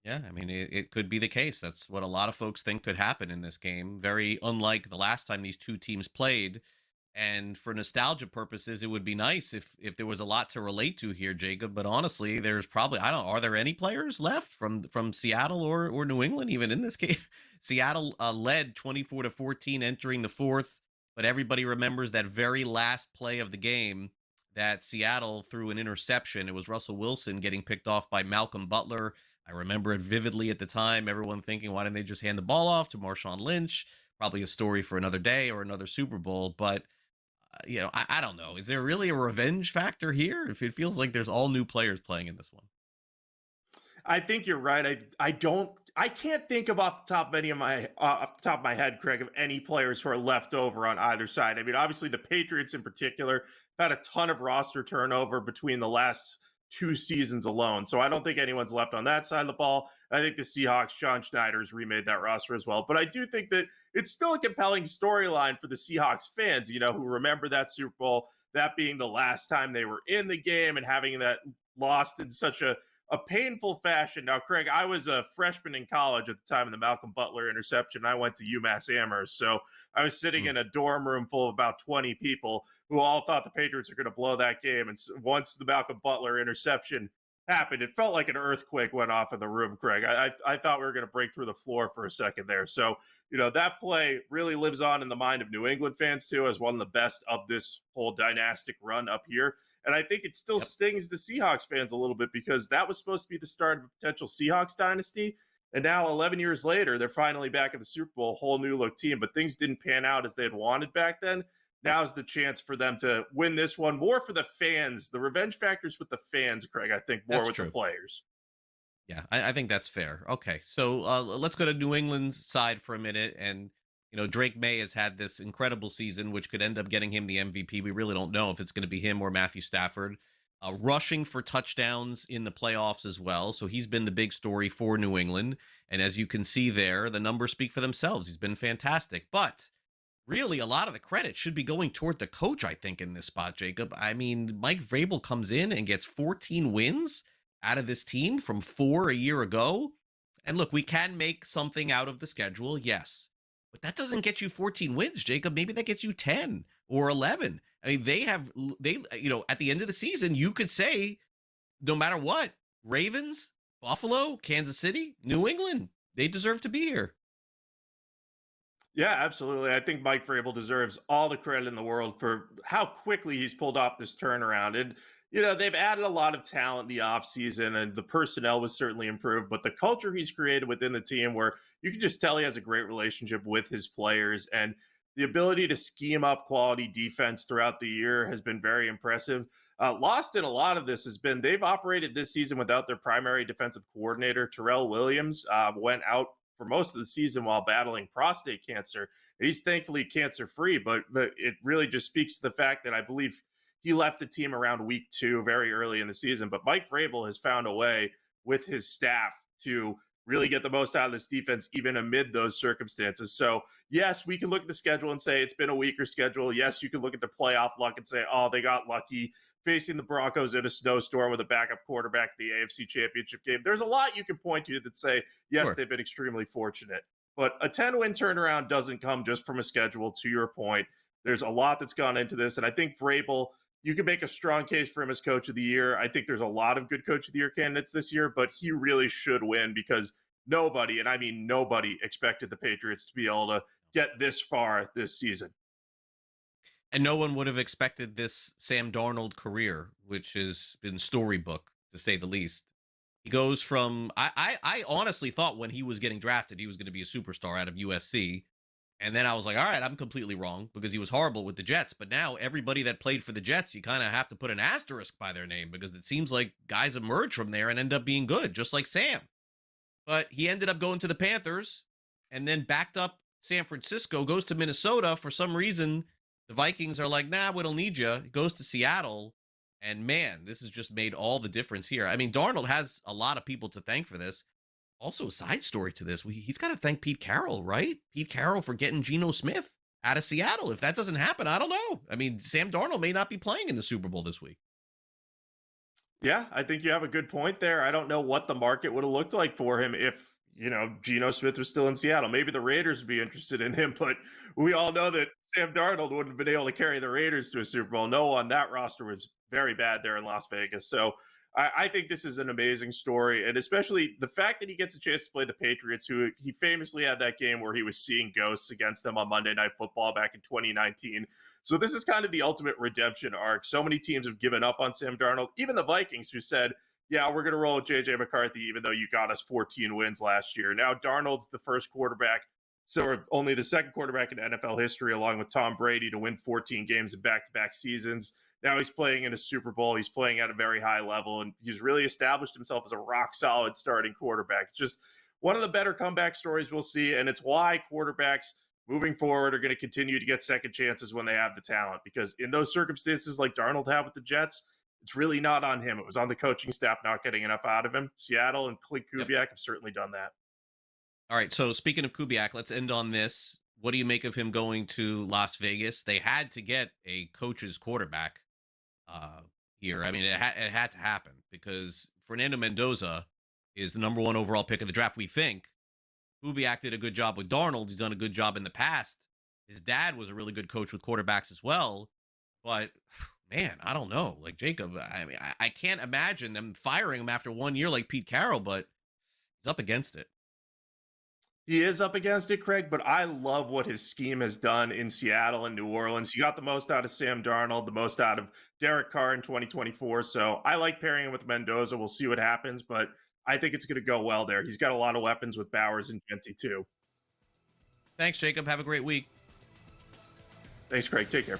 Yeah, I mean, it could be the case. That's what a lot of folks think could happen in this game. Very unlike the last time these two teams played And for nostalgia purposes, it would be nice if there was a lot to relate to here, Jacob. But honestly, there's probably, I don't know, are there any players left from Seattle or New England even in this game? Seattle led 24-14 entering the fourth, but everybody remembers that very last play of the game that Seattle threw an interception. It was Russell Wilson getting picked off by Malcolm Butler. I remember it vividly at the time. Everyone thinking, why didn't they just hand the ball off to Marshawn Lynch? Probably a story for another day or another Super Bowl. But I don't know. Is there really a revenge factor here? If it feels like there's all new players playing in this one. I think you're right. I can't think of off the top of my head, Craig, of any players who are left over on either side. I mean, obviously the Patriots in particular had a ton of roster turnover between the last 2 seasons alone. So I don't think anyone's left on that side of the ball. I think the Seahawks, John Schneider's remade that roster as well. But I do think that it's still a compelling storyline for the Seahawks fans, who remember that Super Bowl, that being the last time they were in the game and having that lost in such a painful fashion. Now, Craig, I was a freshman in college at the time of the Malcolm Butler interception. I went to UMass Amherst. So I was sitting in a dorm room full of about 20 people who all thought the Patriots were going to blow that game. And once the Malcolm Butler interception happened, it felt like an earthquake went off in the room, Craig. I thought we were going to break through the floor for a second there. So, that play really lives on in the mind of New England fans, too, as one of the best of this whole dynastic run up here. And I think it still stings the Seahawks fans a little bit because that was supposed to be the start of a potential Seahawks dynasty. And now 11 years later, they're finally back at the Super Bowl, whole new look team, but things didn't pan out as they had wanted back then. Now's the chance for them to win this one, more for the fans. The revenge factors with the fans, Craig, I think, more with the players. Yeah, I think that's fair. Okay, so let's go to New England's side for a minute. And, Drake May has had this incredible season, which could end up getting him the MVP. We really don't know if it's going to be him or Matthew Stafford. Rushing for touchdowns in the playoffs as well. So he's been the big story for New England. And as you can see there, the numbers speak for themselves. He's been fantastic. But really, a lot of the credit should be going toward the coach, I think, in this spot, Jacob. I mean, Mike Vrabel comes in and gets 14 wins out of this team from 4 a year ago. And look, we can make something out of the schedule, yes. But that doesn't get you 14 wins, Jacob. Maybe that gets you 10 or 11. I mean, they at the end of the season, you could say, no matter what, Ravens, Buffalo, Kansas City, New England, they deserve to be here. Yeah, absolutely. I think Mike Vrabel deserves all the credit in the world for how quickly he's pulled off this turnaround. And, they've added a lot of talent in the offseason, and the personnel was certainly improved. But the culture he's created within the team, where you can just tell he has a great relationship with his players, and the ability to scheme up quality defense throughout the year has been very impressive. Lost in a lot of this has been they've operated this season without their primary defensive coordinator. Terrell Williams went out for most of the season while battling prostate cancer. He's thankfully cancer-free, but it really just speaks to the fact that I believe he left the team around week 2, very early in the season. But Mike Vrabel has found a way with his staff to really get the most out of this defense, even amid those circumstances. So, yes, we can look at the schedule and say it's been a weaker schedule. Yes, you can look at the playoff luck and say, oh, they got lucky facing the Broncos in a snowstorm with a backup quarterback in the AFC Championship game. There's a lot you can point to that say, yes, sure, they've been extremely fortunate. But a 10-win turnaround doesn't come just from a schedule, to your point. There's a lot that's gone into this, and I think Vrabel, you can make a strong case for him as coach of the year. I think there's a lot of good coach of the year candidates this year, but he really should win because nobody, and I mean nobody, expected the Patriots to be able to get this far this season. And no one would have expected this Sam Darnold career, which has been storybook, to say the least. He goes from, I honestly thought when he was getting drafted, he was going to be a superstar out of USC. And then I was like, all right, I'm completely wrong because he was horrible with the Jets. But now everybody that played for the Jets, you kind of have to put an asterisk by their name because it seems like guys emerge from there and end up being good, just like Sam. But he ended up going to the Panthers and then backed up San Francisco, goes to Minnesota. For some reason, the Vikings are like, nah, we don't need you. He goes to Seattle. And man, this has just made all the difference here. I mean, Darnold has a lot of people to thank for this. Also, a side story to this, he's got to thank Pete Carroll, right? Pete Carroll for getting Geno Smith out of Seattle. If that doesn't happen, I don't know. I mean, Sam Darnold may not be playing in the Super Bowl this week. Yeah, I think you have a good point there. I don't know what the market would have looked like for him if, Geno Smith was still in Seattle. Maybe the Raiders would be interested in him, but we all know that Sam Darnold wouldn't have been able to carry the Raiders to a Super Bowl. No one, that roster was very bad there in Las Vegas. So I think this is an amazing story, and especially the fact that he gets a chance to play the Patriots, who he famously had that game where he was seeing ghosts against them on Monday Night Football back in 2019. So this is kind of the ultimate redemption arc. So many teams have given up on Sam Darnold, even the Vikings, who said, yeah, we're going to roll with J.J. McCarthy, even though you got us 14 wins last year. Now Darnold's the first quarterback, so only the second quarterback in NFL history, along with Tom Brady, to win 14 games in back-to-back seasons. Now he's playing in a Super Bowl. He's playing at a very high level, and he's really established himself as a rock-solid starting quarterback. It's just one of the better comeback stories we'll see, and it's why quarterbacks moving forward are going to continue to get second chances when they have the talent, because in those circumstances like Darnold had with the Jets, it's really not on him. It was on the coaching staff not getting enough out of him. Seattle and Clint Kubiak have certainly done that. All right, so speaking of Kubiak, let's end on this. What do you make of him going to Las Vegas? They had to get a coach's quarterback here. I mean, it had to happen because Fernando Mendoza is the number 1 overall pick of the draft, we think. Kubiak did a good job with Darnold. He's done a good job in the past. His dad was a really good coach with quarterbacks as well. But, man, I don't know. Like, Jacob, I mean, I can't imagine them firing him after 1 year like Pete Carroll, but he's up against it. He is up against it, Craig, but I love what his scheme has done in Seattle and New Orleans. You got the most out of Sam Darnold, the most out of Derek Carr in 2024. So I like pairing him with Mendoza. We'll see what happens, but I think it's going to go well there. He's got a lot of weapons with Bowers and Genty, too. Thanks, Jacob. Have a great week. Thanks, Craig. Take care.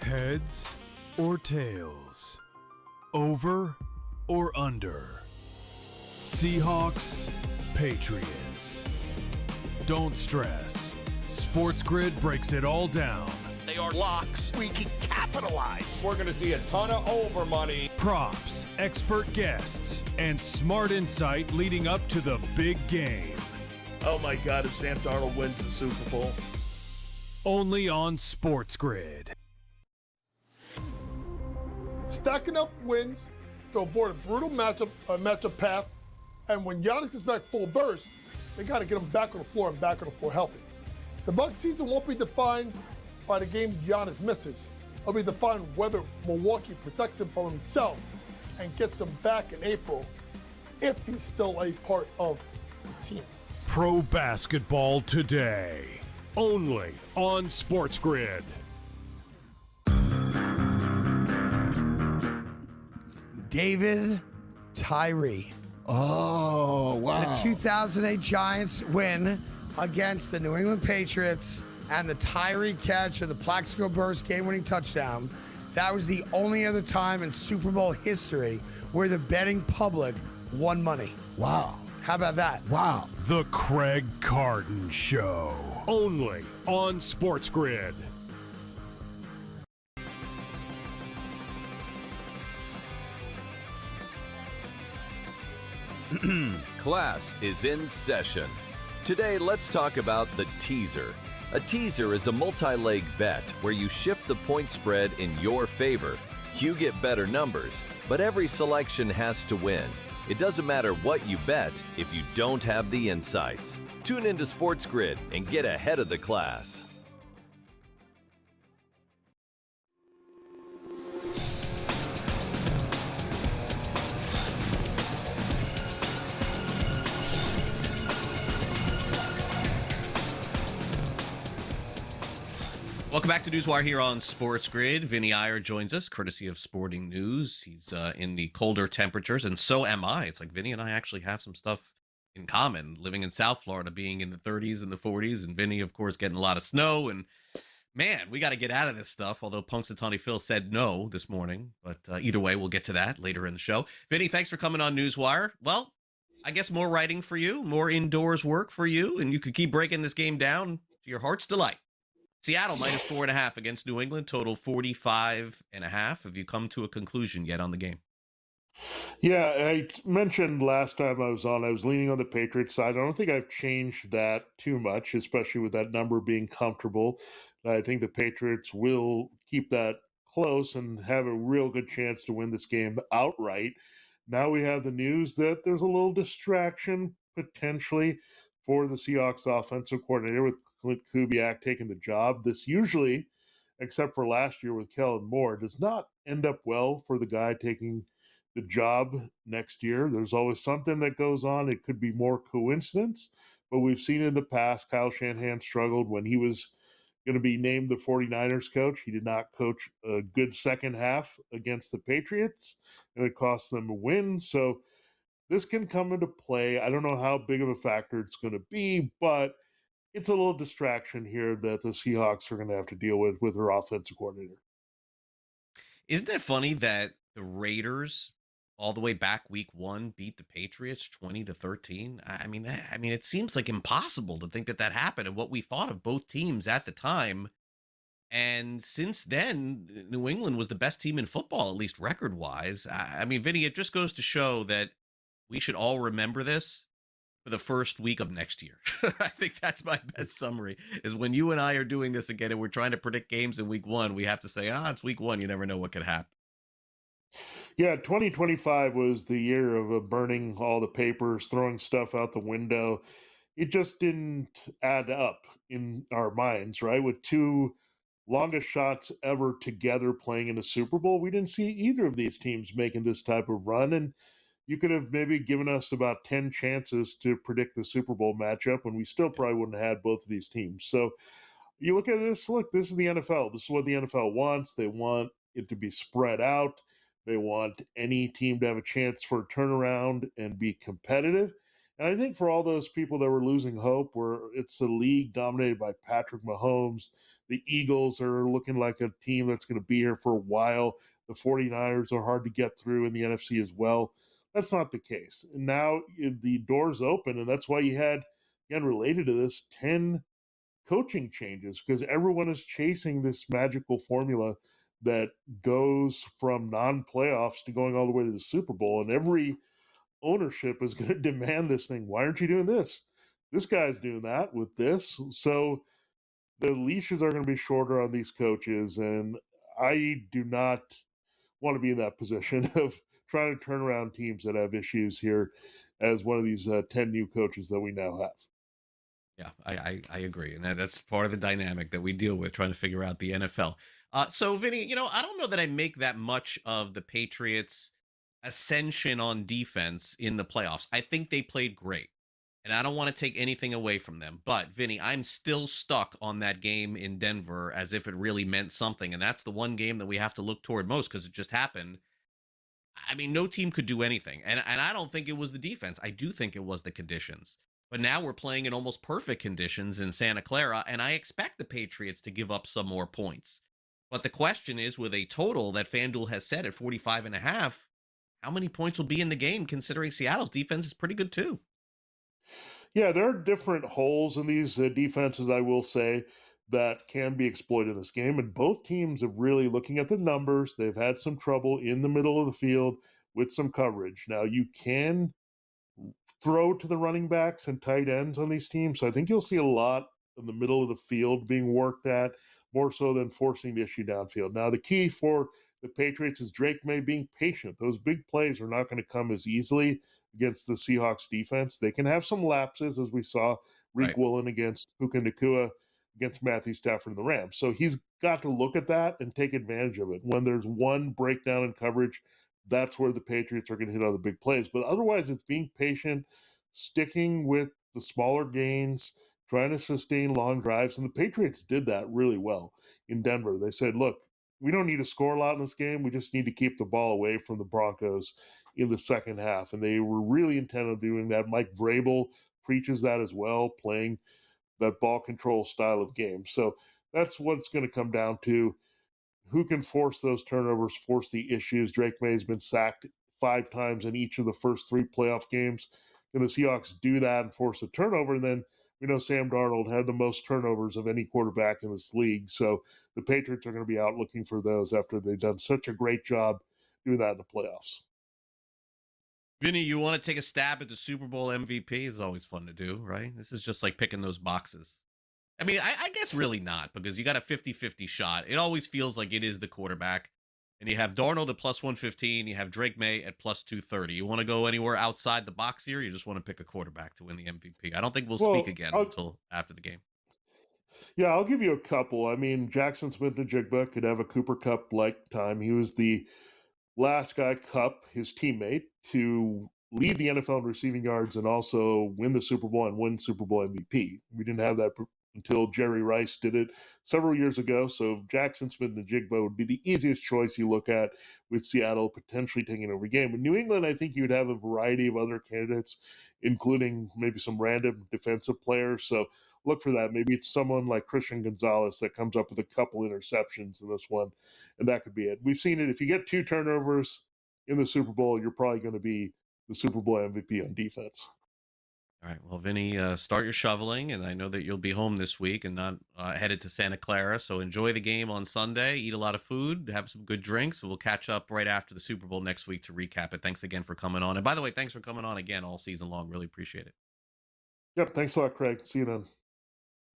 Heads or tails? Over or under? Seahawks, Patriots. Don't stress. SportsGrid breaks it all down. They are locks. We can capitalize. We're going to see a ton of over money. Props, expert guests, and smart insight leading up to the big game. Oh my God, if Sam Darnold wins the Super Bowl. Only on SportsGrid. Stack enough wins to avoid a brutal matchup path, and when Giannis gets back full burst, they got to get him back on the floor and back on the floor healthy. The Bucs season won't be defined by the game Giannis misses. It'll be defined whether Milwaukee protects him from himself and gets him back in April if he's still a part of the team. Pro basketball today. Only on SportsGrid. David Tyree. Oh, wow. The 2008 Giants win against the New England Patriots and the Tyree catch of the Plaxico Burst game-winning touchdown. That was the only other time in Super Bowl history where the betting public won money. Wow. How about that? Wow. The Craig Carton Show. Only on SportsGrid. Class is in session. Today, let's talk about the teaser. A teaser is a multi-leg bet where you shift the point spread in your favor. You get better numbers, but every selection has to win. It doesn't matter what you bet if you don't have the insights. Tune into SportsGrid and get ahead of the class. Welcome back to NewsWire here on SportsGrid. Vinny Iyer joins us, courtesy of Sporting News. He's in the colder temperatures, and so am I. It's like Vinny and I actually have some stuff in common, living in South Florida, being in the 30s and the 40s, and Vinny, of course, getting a lot of snow. And, man, we got to get out of this stuff, although Punxsutawney Phil said no this morning. But either way, we'll get to that later in the show. Vinny, thanks for coming on NewsWire. Well, I guess more writing for you, more indoors work for you, and you could keep breaking this game down to your heart's delight. Seattle minus 4.5 against New England, total 45.5. Have you come to a conclusion yet on the game? Yeah, I mentioned last time I was on, I was leaning on the Patriots side. I don't think I've changed that too much, especially with that number being comfortable. I think the Patriots will keep that close and have a real good chance to win this game outright. Now we have the news that there's a little distraction potentially for the Seahawks offensive coordinator with Clint Kubiak taking the job. This usually, except for last year with Kellen Moore, does not end up well for the guy taking the job next year. There's always something that goes on. It could be more coincidence, but we've seen in the past Kyle Shanahan struggled when he was going to be named the 49ers coach. He did not coach a good second half against the Patriots, and it cost them a win. So this can come into play. I don't know how big of a factor it's going to be, but it's a little distraction here that the Seahawks are going to have to deal with their offensive coordinator. Isn't it funny that the Raiders, all the way back week 1, beat the Patriots 20-13? I mean, it seems like impossible to think that happened, and what we thought of both teams at the time. And since then, New England was the best team in football, at least record-wise. I mean, Vinny, it just goes to show that we should all remember this for the first week of next year. I think that's my best summary, is when you and I are doing this again and we're trying to predict games in week 1, we have to say, it's week 1. You never know what could happen. Yeah, 2025 was the year of burning all the papers, throwing stuff out the window. It just didn't add up in our minds, right? With two longest shots ever together playing in a Super Bowl, we didn't see either of these teams making this type of run. And you could have maybe given us about 10 chances to predict the Super Bowl matchup, and we still probably wouldn't have had both of these teams. So you look at this, this is the NFL. This is what the NFL wants. They want it to be spread out. They want any team to have a chance for a turnaround and be competitive. And I think for all those people that were losing hope, where it's a league dominated by Patrick Mahomes, the Eagles are looking like a team that's going to be here for a while. The 49ers are hard to get through in the NFC as well. That's not the case. And now the door's open, and that's why you had, again, related to this, 10 coaching changes, because everyone is chasing this magical formula that goes from non-playoffs to going all the way to the Super Bowl. And every ownership is going to demand this thing. Why aren't you doing this? This guy's doing that with this. So the leashes are going to be shorter on these coaches. And I do not want to be in that position of trying to turn around teams that have issues here as one of these 10 new coaches that we now have. Yeah, I agree. And that's part of the dynamic that we deal with, trying to figure out the NFL. So, Vinny, I don't know that I make that much of the Patriots' ascension on defense in the playoffs. I think they played great, and I don't want to take anything away from them. But, Vinny, I'm still stuck on that game in Denver as if it really meant something. And that's the one game that we have to look toward most because it just happened. I mean, no team could do anything. And I don't think it was the defense. I do think it was the conditions. But now we're playing in almost perfect conditions in Santa Clara, and I expect the Patriots to give up some more points. But the question is, with a total that FanDuel has set at 45.5, how many points will be in the game, considering Seattle's defense is pretty good too? Yeah, there are different holes in these defenses, I will say, that can be exploited in this game. And both teams are really looking at the numbers. They've had some trouble in the middle of the field with some coverage. Now, you can throw to the running backs and tight ends on these teams. So I think you'll see a lot in the middle of the field being worked at, more so than forcing the issue downfield. Now, the key for the Patriots is Drake May being patient. Those big plays are not going to come as easily against the Seahawks defense. They can have some lapses, as we saw Reek Woolen against Puka Nacua against Matthew Stafford and the Rams. So he's got to look at that and take advantage of it. When there's one breakdown in coverage, that's where the Patriots are going to hit all the big plays. But otherwise, it's being patient, sticking with the smaller gains, trying to sustain long drives. And the Patriots did that really well in Denver. They said, look, we don't need to score a lot in this game. We just need to keep the ball away from the Broncos in the second half. And they were really intent on doing that. Mike Vrabel preaches that as well, playing that ball control style of game. So that's what it's going to come down to. Who can force those turnovers, force the issues? Drake May has been sacked 5 times in each of the first 3 playoff games. Can the Seahawks do that and force a turnover? And then we know Sam Darnold had the most turnovers of any quarterback in this league. So the Patriots are going to be out looking for those after they've done such a great job doing that in the playoffs. Vinny, you want to take a stab at the Super Bowl MVP? It's always fun to do, right? This is just like picking those boxes. I mean, I guess really not, because you got a 50-50 shot. It always feels like it is the quarterback. And you have Darnold at plus 115. You have Drake May at plus 230. You want to go anywhere outside the box here? You just want to pick a quarterback to win the MVP? I don't think we'll speak again until after the game. Yeah, I'll give you a couple. I mean, Jackson Smith-Njigba could have a Cooper Kupp-like time. He was the last guy, Kupp, his teammate, to lead the NFL in receiving yards and also win the Super Bowl and win Super Bowl MVP. We didn't have that until Jerry Rice did it several years ago. So Jackson Smith-Njigba would be the easiest choice you look at, with Seattle potentially taking over the game. In New England, I think you'd have a variety of other candidates, including maybe some random defensive players. So look for that. Maybe it's someone like Christian Gonzalez that comes up with a couple interceptions in this one, and that could be it. We've seen it. If you get 2 turnovers in the Super Bowl, you're probably going to be the Super Bowl MVP on defense. All right. Well, Vinny, start your shoveling, and I know that you'll be home this week and not headed to Santa Clara. So enjoy the game on Sunday, eat a lot of food, have some good drinks. We'll catch up right after the Super Bowl next week to recap it. Thanks again for coming on. And by the way, thanks for coming on again all season long. Really appreciate it. Yep. Thanks a lot, Craig. See you then. All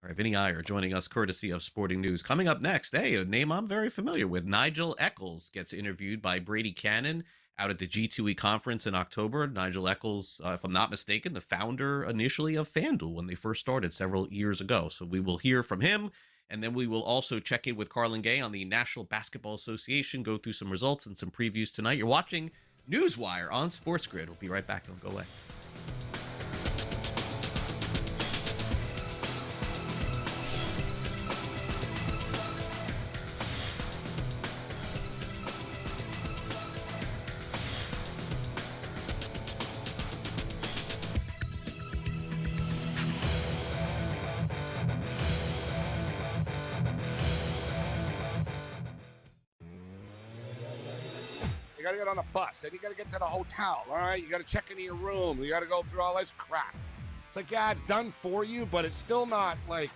right. Vinny Iyer joining us courtesy of Sporting News. Coming up next, hey, a name I'm very familiar with. Nigel Eccles gets interviewed by Brady Cannon out at the G2E conference in October. Nigel Eccles, if I'm not mistaken, the founder initially of FanDuel when they first started several years ago. So we will hear from him, and then we will also check in with Carlin Gay on the National Basketball Association, go through some results and some previews tonight. You're watching NewsWire on SportsGrid. We'll be right back. Don't go away. You got to get on a bus. Then you got to get to the hotel, all right? You got to check into your room. You got to go through all this crap. It's like, yeah, it's done for you, but it's still not like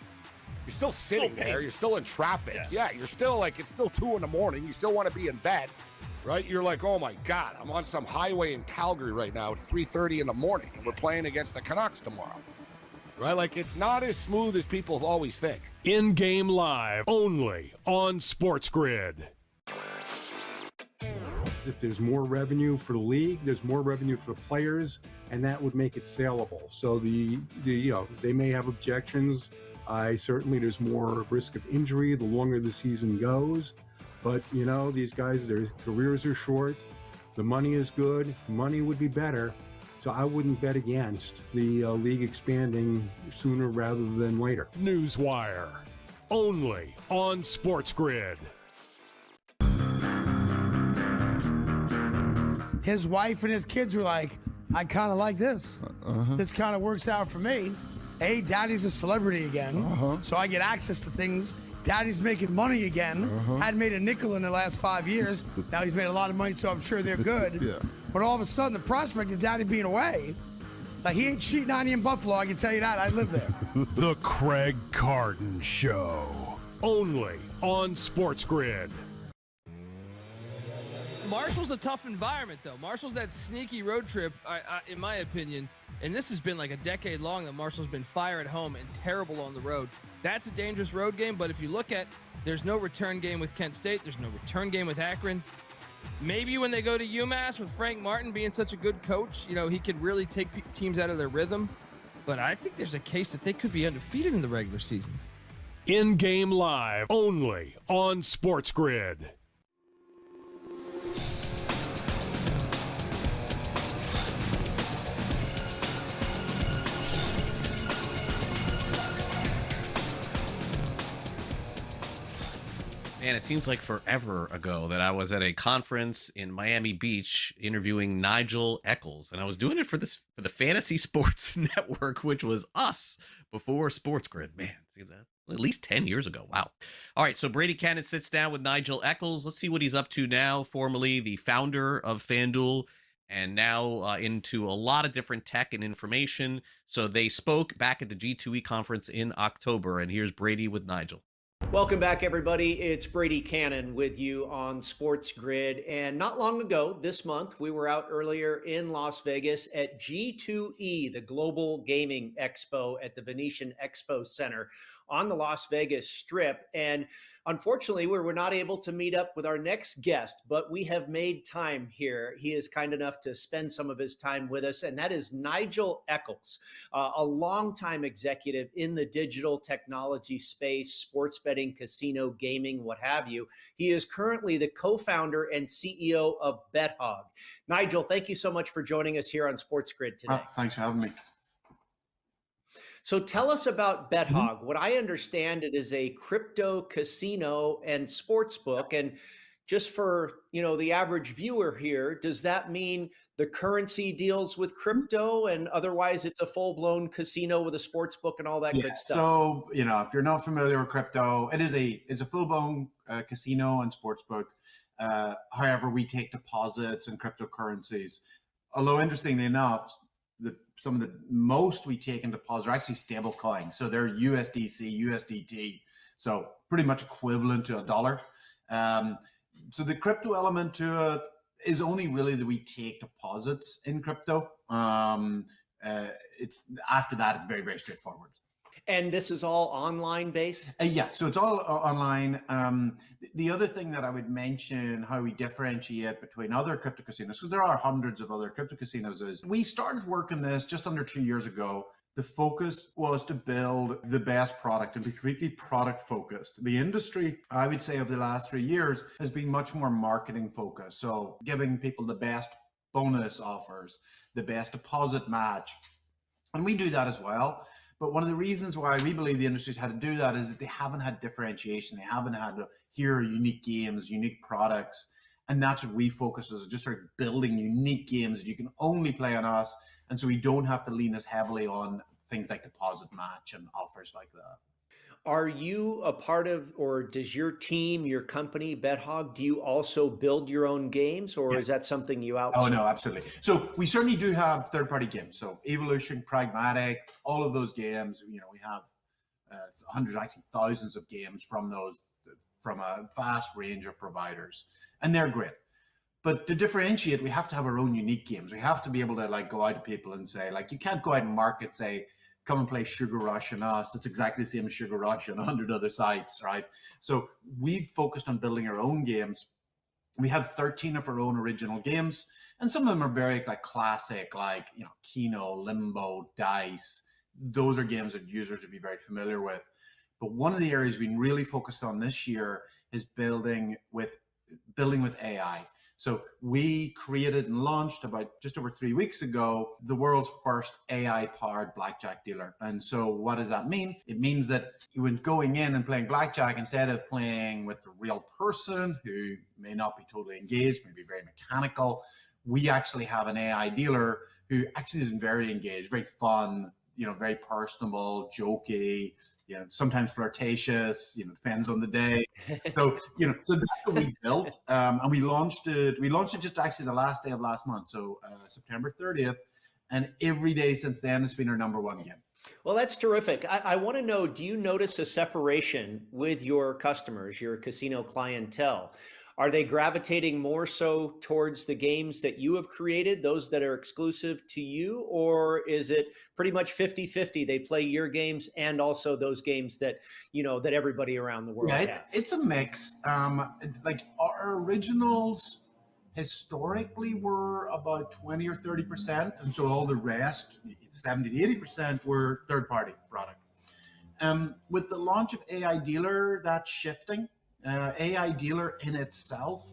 you're still sitting there. You're still in traffic. Yeah, you're still like, it's still 2 a.m. You still want to be in bed, right? You're like, oh my God, I'm on some highway in Calgary right now. It's 3:30 in the morning, and we're playing against the Canucks tomorrow, right? Like, it's not as smooth as people always think. In-game live, only on SportsGrid. If there's more revenue for the league, there's more revenue for the players, and that would make it saleable. So the they may have objections. There's more risk of injury the longer the season goes. But these guys, their careers are short. The money is good. Money would be better. So I wouldn't bet against the league expanding sooner rather than later. NewsWire, only on SportsGrid. His wife and his kids were like, I kind of like this. This kind of works out for me. Hey, daddy's a celebrity again, so I get access to things. Daddy's making money again. Hadn't made a nickel in the last 5 years. Now he's made a lot of money, so I'm sure they're good. Yeah. But all of a sudden, the prospect of daddy being away, like he ain't cheating on you in Buffalo, I can tell you that. I live there. The Craig Carton Show, only on SportsGrid. Marshall's a tough environment, though. Marshall's that sneaky road trip, in my opinion, and this has been like a decade long that Marshall's been fire at home and terrible on the road. That's a dangerous road game, but if you look at, there's no return game with Kent State. There's no return game with Akron. Maybe when they go to UMass with Frank Martin being such a good coach, he could really take teams out of their rhythm. But I think there's a case that they could be undefeated in the regular season. In-game live, only on SportsGrid. Man, it seems like forever ago that I was at a conference in Miami Beach interviewing Nigel Eccles, and I was doing it for the Fantasy Sports Network, which was us before SportsGrid. Man, it seems at least 10 years ago. Wow. All right, so Brady Cannon sits down with Nigel Eccles. Let's see what he's up to now, formerly the founder of FanDuel. and now into a lot of different tech and information. So they spoke back at the G2E conference in October, and here's Brady with Nigel. Welcome back, everybody. It's Brady Cannon with you on SportsGrid. And not long ago, this month, we were out earlier in Las Vegas at G2E, the Global Gaming Expo at the Venetian Expo Center on the Las Vegas Strip. And unfortunately, we were not able to meet up with our next guest, but we have made time here. He is kind enough to spend some of his time with us, and that is Nigel Eccles, a longtime executive in the digital technology space, sports betting, casino, gaming, what have you. He is currently the co-founder and CEO of BetHog. Nigel, thank you so much for joining us here on SportsGrid today. Thanks for having me. So tell us about BetHog. What I understand, it is a crypto casino and sports book. And just for, the average viewer here, does that mean the currency deals with crypto and otherwise it's a full-blown casino with a sports book and all that good stuff? So, if you're not familiar with crypto, it's a full-blown casino and sports book. However, we take deposits and cryptocurrencies. Although interestingly enough, some of the most we take in deposits are actually stable coins. So they're USDC, USDT. So pretty much equivalent to a dollar. So the crypto element to it is only really that we take deposits in crypto. It's after that, it's very, very straightforward. And this is all online based? Yeah, so it's all online. The other thing that I would mention, how we differentiate between other crypto casinos, because there are hundreds of other crypto casinos, is we started working this just under 2 years ago. The focus was to build the best product and be completely product focused. The industry, I would say, over the last 3 years has been much more marketing focused. So giving people the best bonus offers, the best deposit match. And we do that as well. But one of the reasons why we believe the industry's had to do that is that they haven't had differentiation. They haven't had to hear unique games, unique products. And that's what we focus on, is just sort of building unique games that you can only play on us. And so we don't have to lean as heavily on things like deposit match and offers like that. Are you a part of, or does your team, your company, BetHog, do you also build your own games, or is that something you outsource? Oh, no, absolutely. So we certainly do have third-party games. So Evolution, Pragmatic, all of those games, we have hundreds, actually thousands of games from a vast range of providers, and they're great. But to differentiate, we have to have our own unique games. We have to be able to go out to people and say, you can't go out and market, say, come and play Sugar Rush on us. It's exactly the same as Sugar Rush on 100 other sites, right? So we've focused on building our own games. We have 13 of our own original games, and some of them are very classic, Keno, Limbo, Dice. Those are games that users would be very familiar with. But one of the areas we've been really focused on this year is building with AI. So we created and launched about just over 3 weeks ago the world's first AI-powered blackjack dealer. And so what does that mean? It means that when going in and playing blackjack, instead of playing with a real person who may not be totally engaged, maybe very mechanical, we actually have an AI dealer who actually is very engaged, very fun, very personable, jokey, sometimes flirtatious, depends on the day. So, so that's what we built. And we launched it just actually the last day of last month. So September 30th. And every day since then, it's been our number one game. Well, that's terrific. I want to know, do you notice a separation with your customers, your casino clientele? Are they gravitating more so towards the games that you have created, those that are exclusive to you, or is it pretty much 50-50? They play your games and also those games that, that everybody around the world has? It's a mix. Our originals historically were about 20 or 30%. And so all the rest, 70 to 80%, were third-party product. With the launch of AI Dealer, that's shifting. AI Dealer in itself,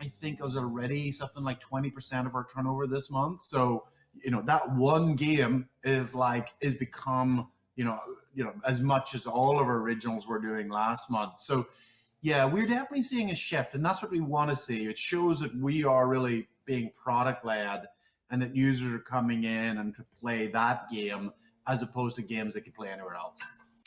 I think, is already something like 20% of our turnover this month. So, that one game is become, as much as all of our originals were doing last month. So, yeah, we're definitely seeing a shift, and that's what we want to see. It shows that we are really being product led, and that users are coming in and to play that game as opposed to games they could play anywhere else.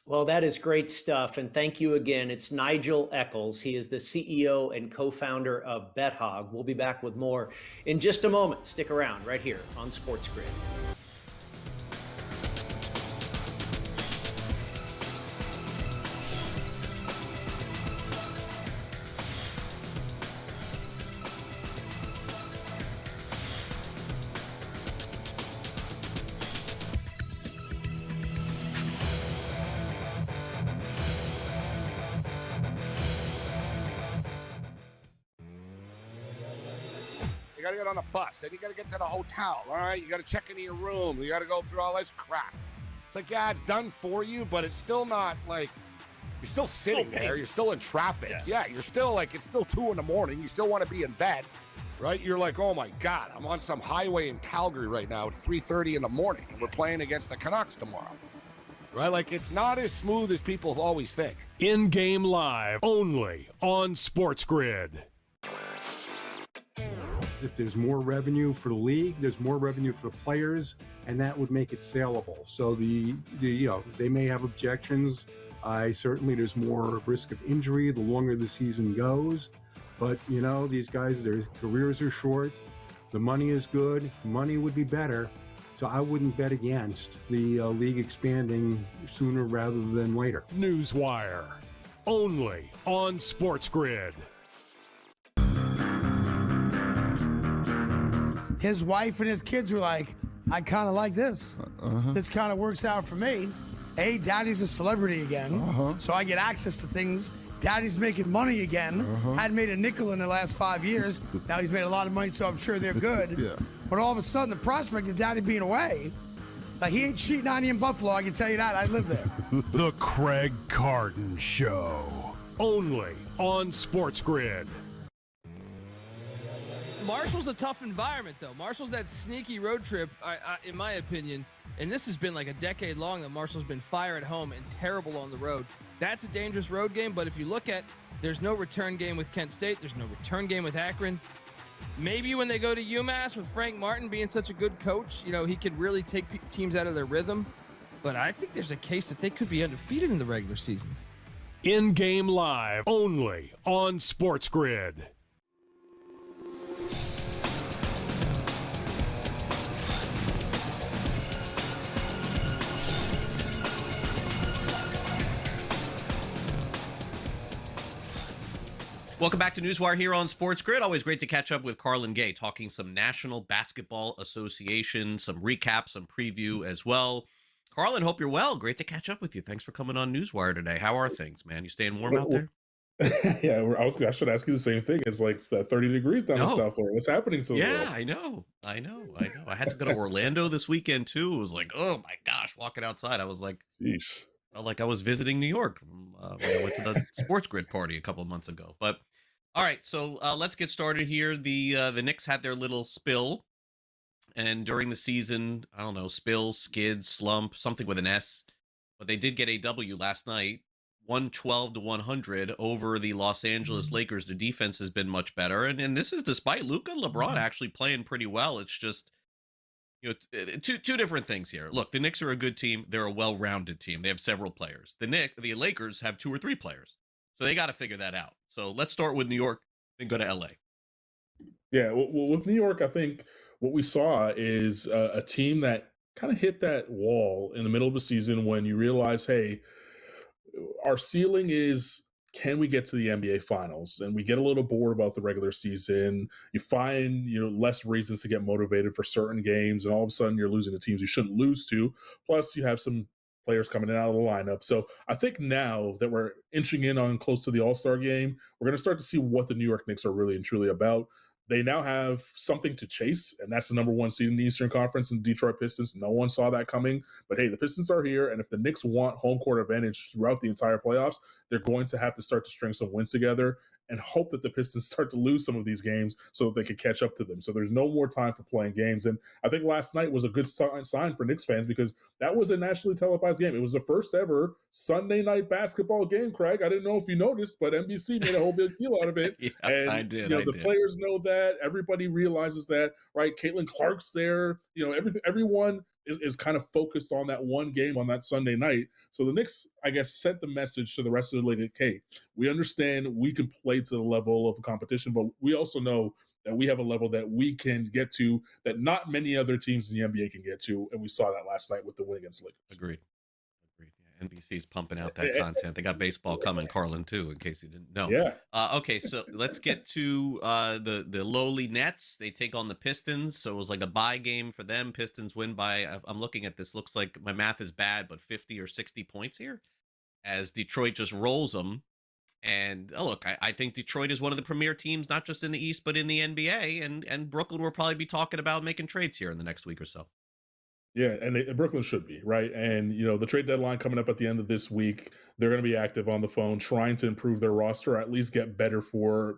Well, that is great stuff. And thank you again. It's Nigel Eccles. He is the CEO and co-founder of BetHog. We'll be back with more in just a moment. Stick around right here on Sports Grid. You got to get on a bus. Then you got to get to the hotel. All right. You got to check into your room. You got to go through all this crap. It's like, yeah, it's done for you, but it's still not like you're still sitting there. You're still in traffic. Yeah. You're still like, it's still 2 a.m. You still want to be in bed, right? You're like, oh my God, I'm on some highway in Calgary right now at 3:30 in the morning, and we're playing against the Canucks tomorrow. Right? Like, it's not as smooth as people always think. In-game live, only on SportsGrid. If there's more revenue for the league, there's more revenue for the players, and that would make it saleable. So they may have objections. There's more risk of injury the longer the season goes. But these guys, their careers are short. The money is good. Money would be better. So I wouldn't bet against the league expanding sooner rather than later. NewsWire, only on SportsGrid. His wife and his kids were like, I kind of like this. This kind of works out for me. Hey, daddy's a celebrity again, so I get access to things. Daddy's making money again. Hadn't made a nickel in the last 5 years. Now he's made a lot of money, so I'm sure they're good. Yeah. But all of a sudden, the prospect of daddy being away, like he ain't cheating on you in Buffalo, I can tell you that. I live there. The Craig Carton Show, only on SportsGrid. Marshall's a tough environment, though. Marshall's that sneaky road trip, in my opinion, and this has been like a decade long that Marshall's been fire at home and terrible on the road. That's a dangerous road game, but if you look at, there's no return game with Kent State. There's no return game with Akron. Maybe when they go to UMass with Frank Martin being such a good coach, he could really take teams out of their rhythm. But I think there's a case that they could be undefeated in the regular season. In-game live, only on SportsGrid. Welcome back to NewsWire here on SportsGrid. Always great to catch up with Carlin Gay, talking some National Basketball Association, some recap, some preview as well. Carlin, hope you're well. Great to catch up with you. Thanks for coming on NewsWire today. How are things, man? You staying warm out there? Yeah, I should ask you the same thing. It's like 30 degrees down in South Florida. What's happening to Yeah, I know. I had to go to Orlando this weekend, too. It was like, oh, my gosh, walking outside. I was like, Sheesh. Felt like I was visiting New York when I went to the SportsGrid party a couple of months ago. But all right, so let's get started here. The Knicks had their little spill, and during the season, I don't know, spill, skid, slump, something with an S, but they did get a W last night, 112-100 over the Los Angeles Lakers. The defense has been much better, and this is despite Luka and LeBron actually playing pretty well. It's just two different things here. Look, the Knicks are a good team. They're a well-rounded team. They have several players. The Lakers have 2 or 3 players. So they got to figure that out. So let's start with New York and go to LA. Yeah, well, with New York, I think what we saw is a team that kind of hit that wall in the middle of the season when you realize, hey, our ceiling is, can we get to the NBA Finals? And we get a little bored about the regular season. You find less reasons to get motivated for certain games, and all of a sudden you're losing to teams you shouldn't lose to. Plus, you have some players coming in and out of the lineup. So I think now that we're inching in on close to the All-Star game, we're going to start to see what the New York Knicks are really and truly about. They now have something to chase, and that's the number 1 seed in the Eastern Conference in the Detroit Pistons. No one saw that coming, but hey, the Pistons are here, and if the Knicks want home court advantage throughout the entire playoffs, they're going to have to start to string some wins together and hope that the Pistons start to lose some of these games so that they can catch up to them. So there's no more time for playing games. And I think last night was a good sign for Knicks fans because that was a nationally televised game. It was the first ever Sunday night basketball game, Craig. I didn't know if you noticed, but NBC made a whole big deal out of it. Yeah, and I did. The players know that. Everybody realizes that, right? Caitlin Clark's there. Everyone is kind of focused on that one game on that Sunday night. So the Knicks, I guess, sent the message to the rest of the league, hey, we understand we can play to the level of competition, but we also know that we have a level that we can get to that not many other teams in the NBA can get to. And we saw that last night with the win against Lakers. Agreed. Yeah, NBC's pumping out that content. They got baseball coming, Carlin, too, in case you didn't know. Yeah. Okay, so let's get to the lowly Nets. They take on the Pistons, so it was like a bye game for them. Pistons win by, I'm looking at this, looks like my math is bad, but 50 or 60 points here, as Detroit just rolls them. And look, I think Detroit is one of the premier teams, not just in the East, but in the NBA. And Brooklyn will probably be talking about making trades here in the next week or so. Yeah, and Brooklyn should be, right? And, the trade deadline coming up at the end of this week, they're going to be active on the phone trying to improve their roster, or at least get better for,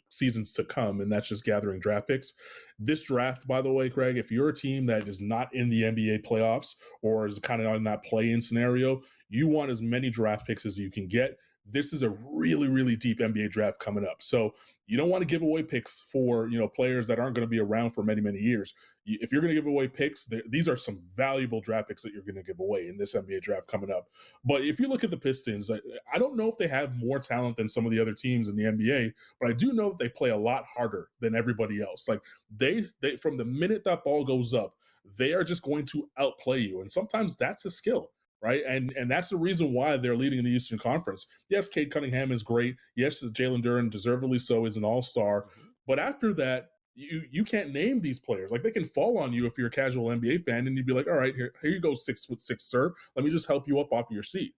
seasons to come, and that's just gathering draft picks. This draft, by the way, Craig, if you're a team that is not in the NBA playoffs or is kind of in that play-in scenario, you want as many draft picks as you can get. This is a really, really deep NBA draft coming up. So you don't want to give away picks for, players that aren't going to be around for many, many years. If you're going to give away picks, these are some valuable draft picks that you're going to give away in this NBA draft coming up. But if you look at the Pistons, I don't know if they have more talent than some of the other teams in the NBA, but I do know that they play a lot harder than everybody else. Like they from the minute that ball goes up, they are just going to outplay you. And sometimes that's a skill. Right. And that's the reason why they're leading in the Eastern Conference. Yes, Cade Cunningham is great. Yes, Jalen Duren, deservedly so, is an all-star. But after that, you can't name these players. Like, they can fall on you if you're a casual NBA fan, and you'd be like, all right, here you go, 6'6", sir. Let me just help you up off of your seat.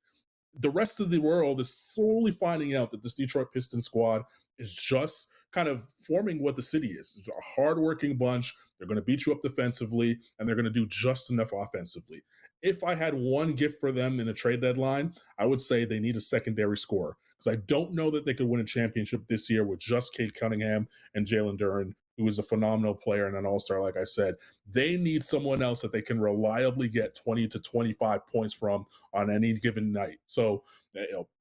The rest of the world is slowly finding out that this Detroit Pistons squad is just kind of forming what the city is. It's a hardworking bunch. They're going to beat you up defensively, and they're going to do just enough offensively. If I had one gift for them in a trade deadline, I would say they need a secondary scorer, because I don't know that they could win a championship this year with just Cade Cunningham and Jalen Duren, who is a phenomenal player and an all-star, like I said. They need someone else that they can reliably get 20 to 25 points from on any given night. So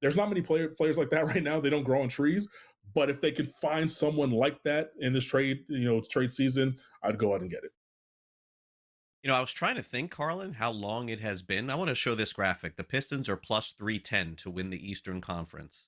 there's not many players like that right now. They don't grow on trees. But if they can find someone like that in this trade season, I'd go out and get it. I was trying to think, Carlin, how long it has been. I want to show this graphic. The Pistons are plus 310 to win the Eastern Conference.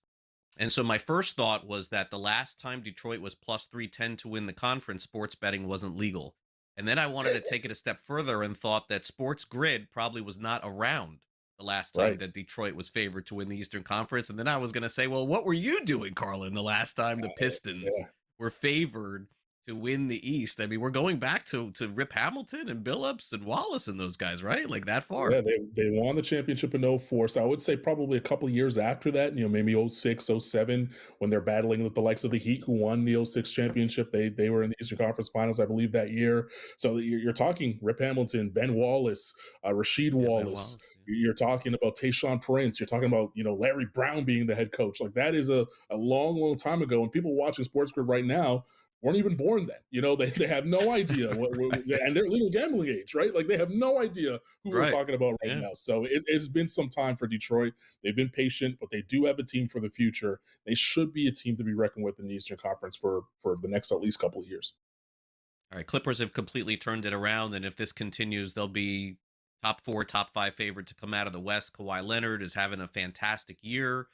And so my first thought was that the last time Detroit was plus 310 to win the conference, sports betting wasn't legal. And then I wanted to take it a step further and thought that SportsGrid probably was not around the last time that Detroit was favored to win the Eastern Conference. And then I was going to say, well, what were you doing, Carlin, the last time the Pistons were favored to win the East? I mean, we're going back to Rip Hamilton and Billups and Wallace and those guys, right? Like that far. Yeah, they won the championship in 04. So I would say probably a couple of years after that, maybe 06, 07, when they're battling with the likes of the Heat, who won the 06 championship. They were in the Eastern Conference Finals, I believe, that year. So you're talking Rip Hamilton, Ben Wallace, Rasheed Wallace. You're talking about Tayshaun Prince. You're talking about, Larry Brown being the head coach. Like, that is a long, long time ago. And people watching SportsGrid right now weren't even born then. They have no idea and they're legal gambling age, right? Like, they have no idea who we're talking about right now. So it's been some time for Detroit. They've been patient, but they do have a team for the future. They should be a team to be reckoned with in the Eastern Conference for the next at least couple of years. All right, Clippers have completely turned it around, and if this continues, they'll be top 4, top 5 favorite to come out of the West. Kawhi Leonard is having a fantastic year.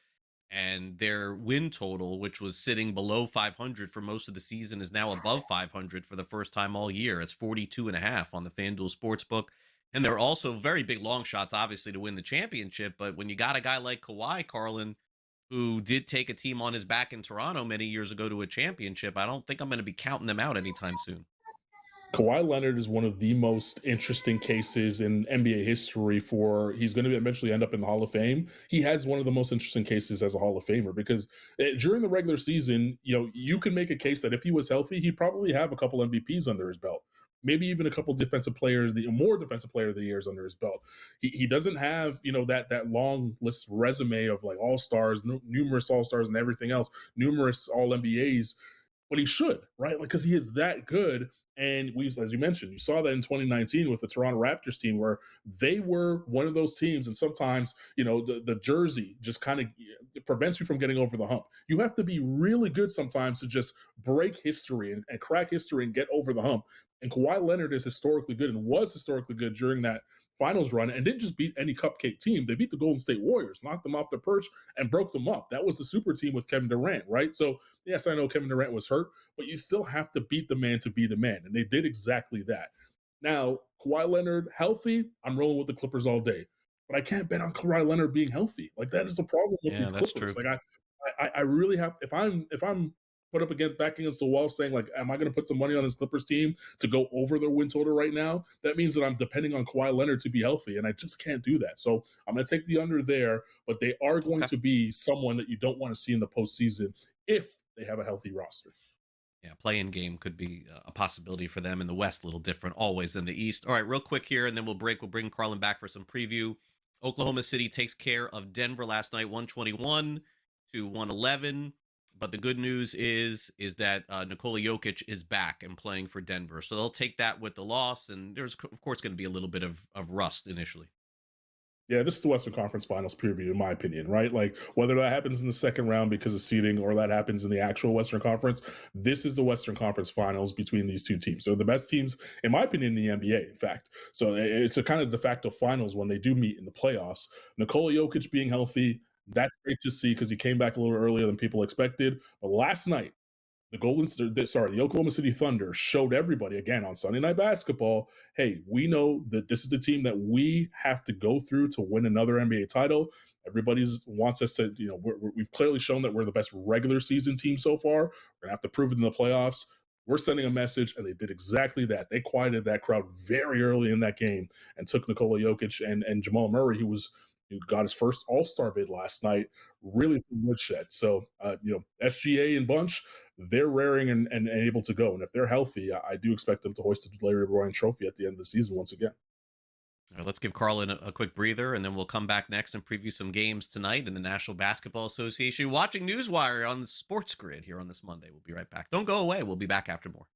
And their win total, which was sitting below 500 for most of the season, is now above 500 for the first time all year. It's 42.5 on the FanDuel Sportsbook. And they're also very big long shots, obviously, to win the championship. But when you got a guy like Kawhi, Carlin, who did take a team on his back in Toronto many years ago to a championship, I don't think I'm going to be counting them out anytime soon. Kawhi Leonard is one of the most interesting cases in NBA history he's going to eventually end up in the Hall of Fame. He has one of the most interesting cases as a Hall of Famer because during the regular season, you can make a case that if he was healthy, he'd probably have a couple MVPs under his belt, maybe even a couple defensive players, more defensive player of the years under his belt. He doesn't have, that long list resume of like all-stars, numerous all-stars and everything else, numerous all-NBAs, but he should, right? Like, because he is that good. And as you mentioned, you saw that in 2019 with the Toronto Raptors team, where they were one of those teams. And sometimes, the jersey just kind of prevents you from getting over the hump. You have to be really good sometimes to just break history and crack history and get over the hump. And Kawhi Leonard is historically good and was historically good during that finals run, and didn't just beat any cupcake team. They beat the Golden State Warriors, knocked them off their perch, and broke them up. That was the super team with Kevin Durant, right? So, yes, I know Kevin Durant was hurt, but you still have to beat the man to be the man, and they did exactly that. Now, Kawhi Leonard healthy, I'm rolling with the Clippers all day, but I can't bet on Kawhi Leonard being healthy. Like, that is the problem with these that's Clippers. true. Like, I really have. If I'm put up back against the wall saying, like, am I going to put some money on this Clippers team to go over their win total right now? That means that I'm depending on Kawhi Leonard to be healthy, and I just can't do that. So I'm going to take the under there, but they are going to be someone that you don't want to see in the postseason if they have a healthy roster. Yeah, play-in game could be a possibility for them in the West, a little different always than the East. All right, real quick here, and then we'll break. We'll bring Carlin back for some preview. Oklahoma City takes care of Denver last night, 121-111. But the good news is that Nikola Jokic is back and playing for Denver. So they'll take that with the loss, and there's, of course, going to be a little bit of rust initially. Yeah, this is the Western Conference Finals preview, in my opinion, right? Like, whether that happens in the second round because of seeding or that happens in the actual Western Conference, this is the Western Conference Finals between these two teams. So the best teams, in my opinion, in the NBA, in fact. So it's a kind of de facto finals when they do meet in the playoffs. Nikola Jokic being healthy, that's great to see because he came back a little earlier than people expected. But last night, the Oklahoma City Thunder showed everybody again on Sunday Night Basketball, hey, we know that this is the team that we have to go through to win another NBA title. Everybody wants us to, we've clearly shown that we're the best regular season team so far. We're going to have to prove it in the playoffs. We're sending a message, and they did exactly that. They quieted that crowd very early in that game and took Nikola Jokic and Jamal Murray, who got his first All-Star bid last night, really from woodshed. So, SGA and Bunch, they're raring and able to go. And if they're healthy, I do expect them to hoist the Larry O'Brien Trophy at the end of the season once again. All right, let's give Carlin a quick breather, and then we'll come back next and preview some games tonight in the National Basketball Association. Watching NewsWire on the SportsGrid here on this Monday. We'll be right back. Don't go away. We'll be back after more.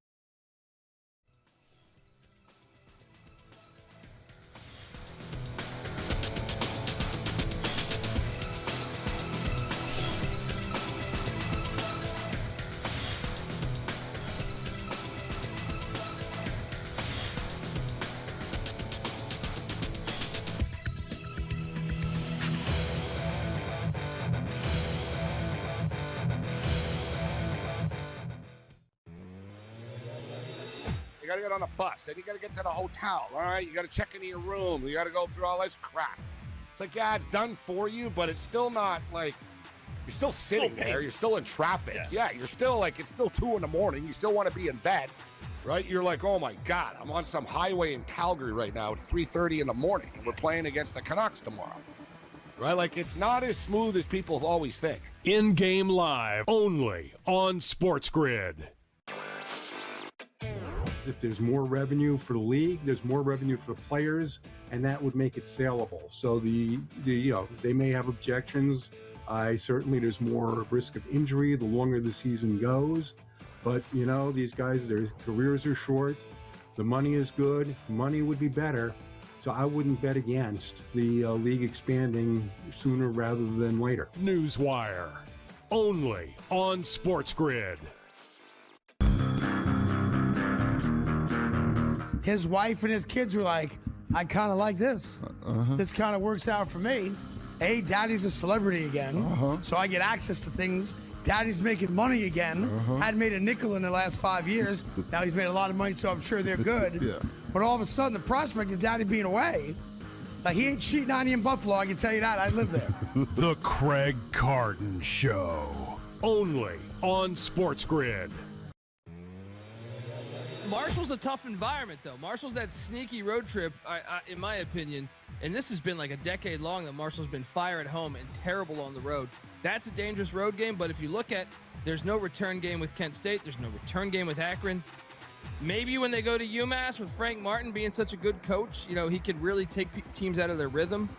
You got to get on a bus. Then you got to get to the hotel, all right? You got to check into your room. You got to go through all this crap. It's like, yeah, it's done for you, but it's still not like you're still sitting there. You're still in traffic. Yeah, you're still like, it's still 2 a.m. You still want to be in bed, right? You're like, oh my God, I'm on some highway in Calgary right now. It's 3:30 in the morning, and we're playing against the Canucks tomorrow, right? Like, it's not as smooth as people always think. In-game live, only on SportsGrid. If there's more revenue for the league, there's more revenue for the players, and that would make it saleable. So they may have objections. Certainly there's more risk of injury the longer the season goes. But, these guys, their careers are short. The money is good. Money would be better. So I wouldn't bet against the league expanding sooner rather than later. NewsWire, only on SportsGrid. His wife and his kids were like, I kind of like this. This kind of works out for me. Hey, daddy's a celebrity again, so I get access to things. Daddy's making money again. Hadn't made a nickel in the last 5 years. Now he's made a lot of money, so I'm sure they're good. Yeah. But all of a sudden, the prospect of daddy being away, like, he ain't cheating on you in Buffalo, I can tell you that. I live there. The Craig Carton Show, only on SportsGrid. Marshall's a tough environment, though. Marshall's that sneaky road trip, in my opinion, and this has been like a decade long that Marshall's been fire at home and terrible on the road. That's a dangerous road game, but if you look at, there's no return game with Kent State. There's no return game with Akron. Maybe when they go to UMass with Frank Martin being such a good coach, he could really take teams out of their rhythm.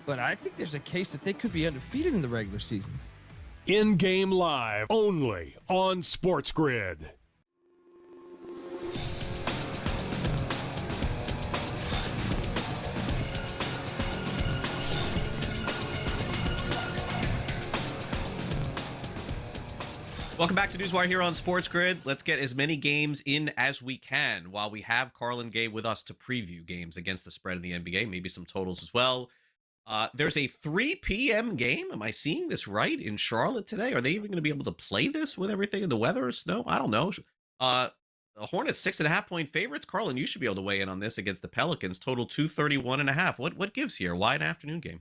But I think there's a case that they could be undefeated in the regular season. In-game live, only on SportsGrid. Welcome back to NewsWire here on SportsGrid. Let's get as many games in as we can while we have Carlin Gay with us to preview games against the spread in the NBA, maybe some totals as well. There's a 3 p.m. game. Am I seeing this right in Charlotte today? Are they even going to be able to play this with everything in the weather or snow? I don't know. The Hornets 6.5-point favorites. Carlin, you should be able to weigh in on this against the Pelicans. Total 231.5. What gives here? Why an afternoon game?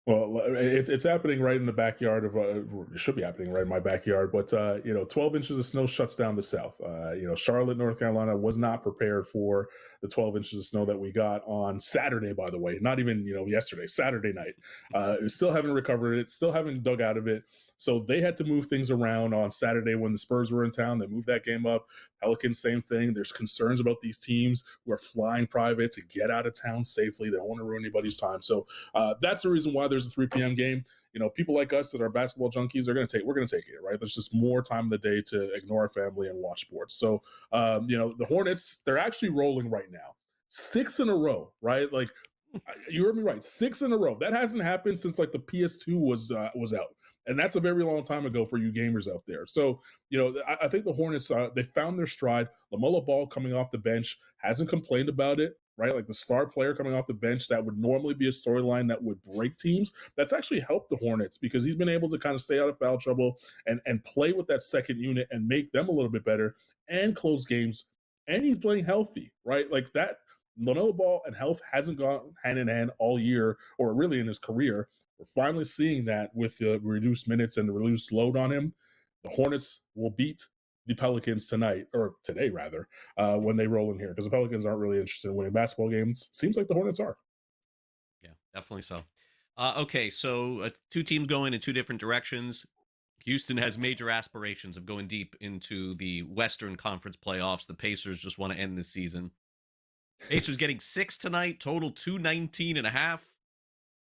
Well, it's happening right in the backyard of, it should be happening right in my backyard, but, 12 inches of snow shuts down the South. Charlotte, North Carolina was not prepared for the 12 inches of snow that we got on Saturday, by the way, not even, yesterday, Saturday night. Still haven't recovered it, still haven't dug out of it. So they had to move things around on Saturday when the Spurs were in town. They moved that game up. Pelicans, same thing. There's concerns about these teams who are flying private to get out of town safely. They don't want to ruin anybody's time. So that's the reason why there's a 3 p.m. game. People like us that are basketball junkies we're going to take it, right? There's just more time in the day to ignore our family and watch sports. So, the Hornets, they're actually rolling right now. 6 in a row, right? Like, you heard me right. 6 in a row. That hasn't happened since like the PS2 was out. And that's a very long time ago for you gamers out there. So, I think the Hornets, they found their stride. LaMelo Ball coming off the bench hasn't complained about it, right? Like the star player coming off the bench, that would normally be a storyline that would break teams. That's actually helped the Hornets because he's been able to kind of stay out of foul trouble and play with that second unit and make them a little bit better and close games. And he's playing healthy, right? Like that. LaMelo Ball and health hasn't gone hand in hand all year or really in his career. We're finally seeing that with the reduced minutes and the reduced load on him. The Hornets will beat the Pelicans tonight, or today rather, when they roll in here, because the Pelicans aren't really interested in winning basketball games. Seems like the Hornets are. Yeah, definitely so. Okay, so 2 teams going in 2 different directions. Houston has major aspirations of going deep into the Western Conference playoffs. The Pacers just want to end this season. Pacers getting 6 tonight, total 219.5.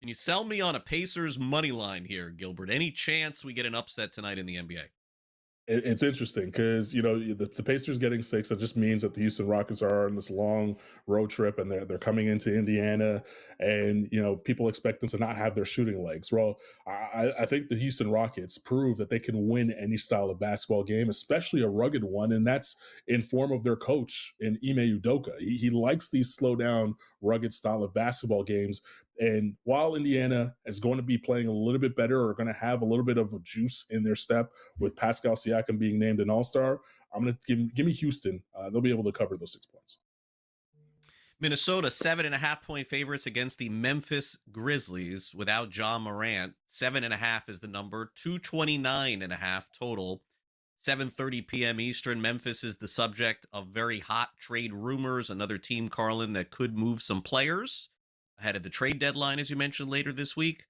Can you sell me on a Pacers money line here, Gilbert? Any chance we get an upset tonight in the NBA? It's interesting because, the Pacers getting 6, that just means that the Houston Rockets are on this long road trip and they're coming into Indiana and, people expect them to not have their shooting legs. Well, I think the Houston Rockets prove that they can win any style of basketball game, especially a rugged one. And that's in form of their coach in Ime Udoka. He likes these slow down, rugged style of basketball games. And while Indiana is going to be playing a little bit better or going to have a little bit of a juice in their step with Pascal Siakam being named an all-star, I'm going to give me Houston. They'll be able to cover those 6 points. Minnesota 7.5-point favorites against the Memphis Grizzlies without John Morant. 7.5 is the number. 229.5 total. 7:30 p.m. Eastern. Memphis is the subject of very hot trade rumors. Another team, Carlin, that could move some players ahead of the trade deadline, as you mentioned, later this week.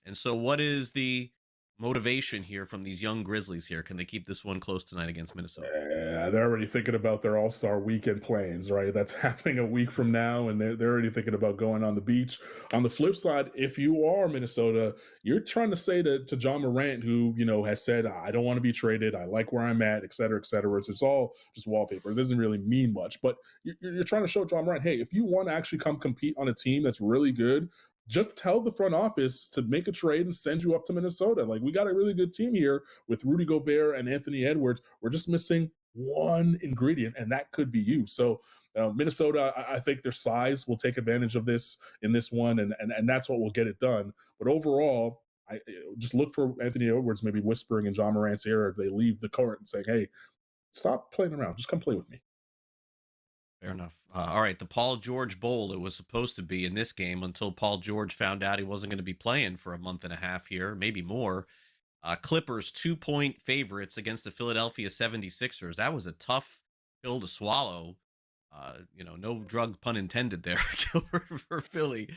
And so what is the motivation here from these young Grizzlies here? Can they keep this one close tonight against Minnesota? Yeah, they're already thinking about their all-star weekend plans, right? That's happening a week from now, and they're already thinking about going on the beach. On the flip side, if you are Minnesota, you're trying to say to John Morant, who, has said, I don't want to be traded, I like where I'm at, et cetera, et cetera. So it's all just wallpaper. It doesn't really mean much. But you're trying to show John Morant, hey, if you want to actually come compete on a team that's really good, just tell the front office to make a trade and send you up to Minnesota. Like, we got a really good team here with Rudy Gobert and Anthony Edwards. We're just missing one ingredient, and that could be you. So Minnesota, I think their size will take advantage of this in this one, and that's what will get it done. But overall, I just look for Anthony Edwards maybe whispering in John Morant's ear if they leave the court and saying, hey, stop playing around. Just come play with me. Fair enough. All right, the Paul George Bowl, it was supposed to be in this game until Paul George found out he wasn't going to be playing for a month and a half here, maybe more. Clippers 2-point favorites against the Philadelphia 76ers. That was a tough pill to swallow. No drug pun intended there, Gilbert, for Philly.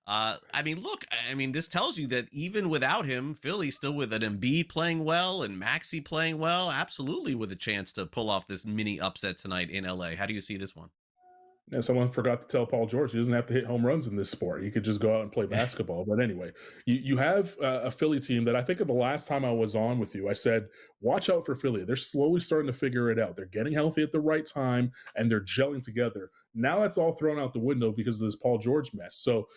This tells you that even without him, Philly still with an Embiid playing well and Maxey playing well, absolutely with a chance to pull off this mini upset tonight in LA. How do you see this one? Yeah, someone forgot to tell Paul George he doesn't have to hit home runs in this sport. He could just go out and play basketball. But anyway, you have a Philly team that I think of the last time I was on with you, I said, watch out for Philly. They're slowly starting to figure it out. They're getting healthy at the right time, and they're gelling together. Now that's all thrown out the window because of this Paul George mess. So,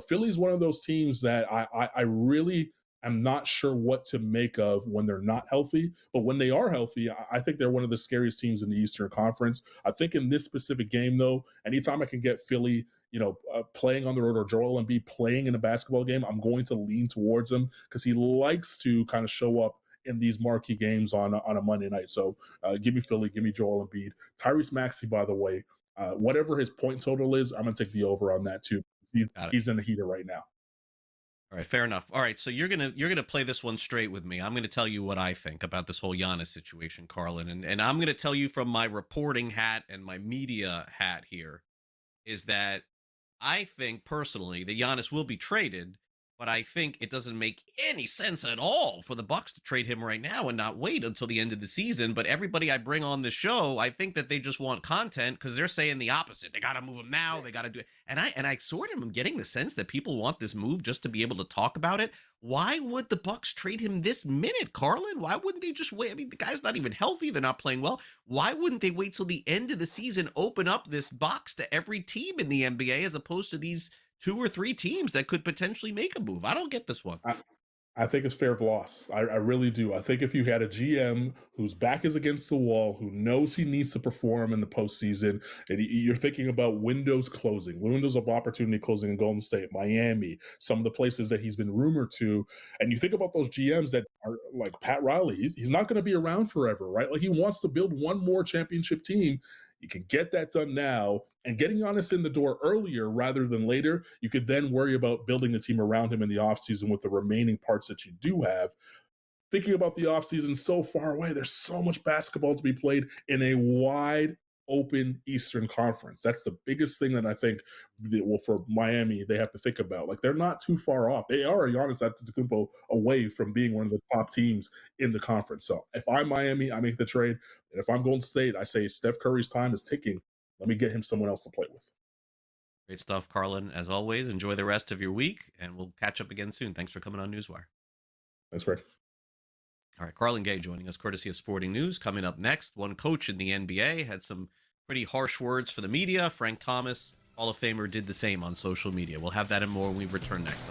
Philly's one of those teams that I really I'm not sure what to make of when they're not healthy. But when they are healthy, I think they're one of the scariest teams in the Eastern Conference. I think in this specific game, though, anytime I can get Philly, playing on the road, or Joel Embiid playing in a basketball game, I'm going to lean towards him because he likes to kind of show up in these marquee games on a Monday night. So give me Philly, give me Joel Embiid. Tyrese Maxey, by the way, whatever his point total is, I'm going to take the over on that too. He's in the heater right now. All right, fair enough. All right, so you're gonna play this one straight with me. I'm gonna tell you what I think about this whole Giannis situation, Carlin, and I'm gonna tell you from my reporting hat and my media hat here, is that I think personally that Giannis will be traded, but I think it doesn't make any sense at all for the Bucks to trade him right now and not wait until the end of the season. But everybody I bring on the show, I think that they just want content because they're saying the opposite. They got to move him now. They got to do it. And I sort of am getting the sense that people want this move just to be able to talk about it. Why would the Bucks trade him this minute, Carlin? Why wouldn't they just wait? I mean, the guy's not even healthy. They're not playing well. Why wouldn't they wait till the end of the season, open up this box to every team in the NBA as opposed to these 2 or 3 teams that could potentially make a move? I don't get this one. I think it's fair of loss. I really do. I think if you had a GM whose back is against the wall, who knows he needs to perform in the postseason, and you're thinking about windows of opportunity closing in Golden State, Miami, some of the places that he's been rumored to, and you think about those GMs that are like Pat Riley, he's not going to be around forever, right? Like he wants to build one more championship team. You can get that done now, and getting Giannis in the door earlier rather than later, you could then worry about building a team around him in the offseason with the remaining parts that you do have. Thinking about the offseason so far away, there's so much basketball to be played in a wide open Eastern Conference. That's the biggest thing that I think, for Miami, they have to think about. Like, they're not too far off. They are Giannis Antetokounmpo away from being one of the top teams in the conference. So if I'm Miami, I make the trade. And if I'm Golden State, I say Steph Curry's time is ticking. Let me get him someone else to play with. Great stuff, Carlin. As always, enjoy the rest of your week, and we'll catch up again soon. Thanks for coming on Newswire. Thanks, Greg. All right, Carlin Gay joining us, courtesy of Sporting News. Coming up next, one coach in the NBA had some pretty harsh words for the media. Frank Thomas, Hall of Famer, did the same on social media. We'll have that and more when we return next.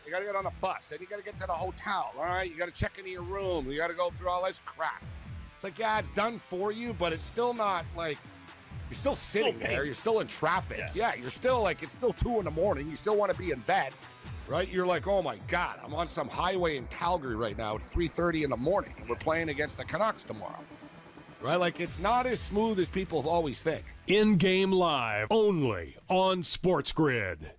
You got to get on a bus. Then you got to get to the hotel, all right? You got to check into your room. You got to go through all this crap. It's like, yeah, it's done for you, but it's still not like you're still sitting there. You're still in traffic. Yeah, you're still like, it's still 2 a.m. You still want to be in bed, right? You're like, oh my God, I'm on some highway in Calgary right now. It's 3:30 in the morning, and we're playing against the Canucks tomorrow, right? Like, it's not as smooth as people always think. In-game live, only on SportsGrid.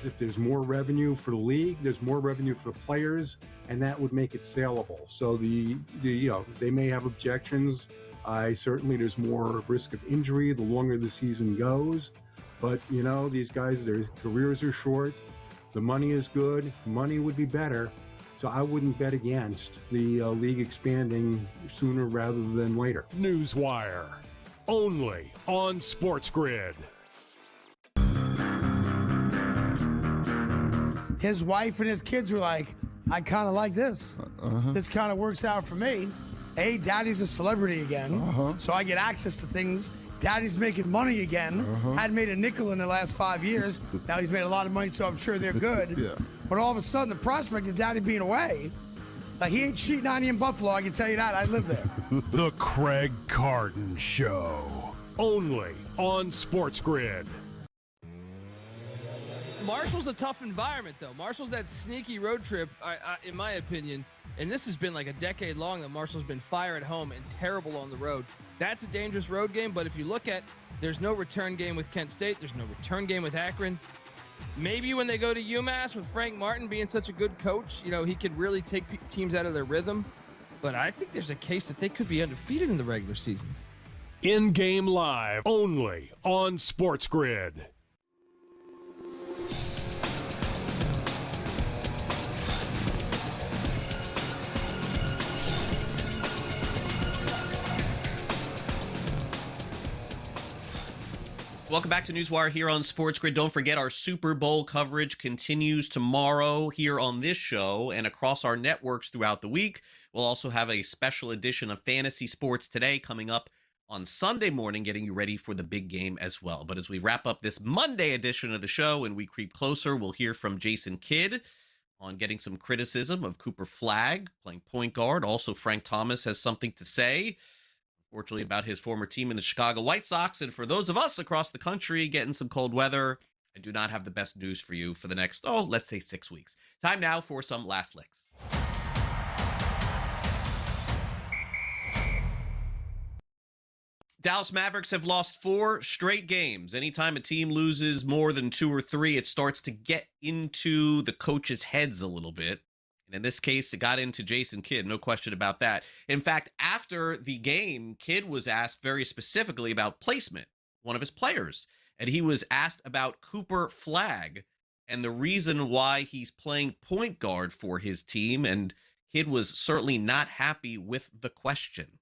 If there's more revenue for the league, there's more revenue for the players, and that would make it saleable. So they may have objections. Certainly there's more risk of injury the longer the season goes. But these guys, their careers are short. The money is good. Money would be better. So I wouldn't bet against the league expanding sooner rather than later. NewsWire, only on SportsGrid. His wife and his kids were like, I kind of like this. This kind of works out for me. Hey, daddy's a celebrity again, so I get access to things. Daddy's making money again. Hadn't made a nickel in the last 5 years. Now he's made a lot of money, so I'm sure they're good. Yeah. But all of a sudden, the prospect of daddy being away, like he ain't cheating on you in Buffalo, I can tell you that. I live there. The Craig Carton Show, only on SportsGrid. Marshall's a tough environment, though. Marshall's that sneaky road trip, in my opinion, and this has been like a decade long that Marshall's been fire at home and terrible on the road. That's a dangerous road game, but if you look at, there's no return game with Kent State. There's no return game with Akron. Maybe when they go to UMass with Frank Martin being such a good coach, he could really take teams out of their rhythm. But I think there's a case that they could be undefeated in the regular season. In-game live, only on SportsGrid. Welcome back to NewsWire here on SportsGrid. Don't forget our Super Bowl coverage continues tomorrow here on this show and across our networks throughout the week. We'll also have a special edition of Fantasy Sports Today coming up on Sunday morning, getting you ready for the big game as well. But as we wrap up this Monday edition of the show and we creep closer, we'll hear from Jason Kidd on getting some criticism of Cooper Flagg playing point guard. Also, Frank Thomas has something to say, unfortunately, about his former team in the Chicago White Sox. And for those of us across the country getting some cold weather, I do not have the best news for you for the next, let's say 6 weeks. Time now for some last licks. Dallas Mavericks have lost 4 straight games. Anytime a team loses more than 2 or 3, it starts to get into the coaches' heads a little bit. And in this case, it got into Jason Kidd, no question about that. In fact, after the game, Kidd was asked very specifically about placement, one of his players. And he was asked about Cooper Flagg and the reason why he's playing point guard for his team. And Kidd was certainly not happy with the question.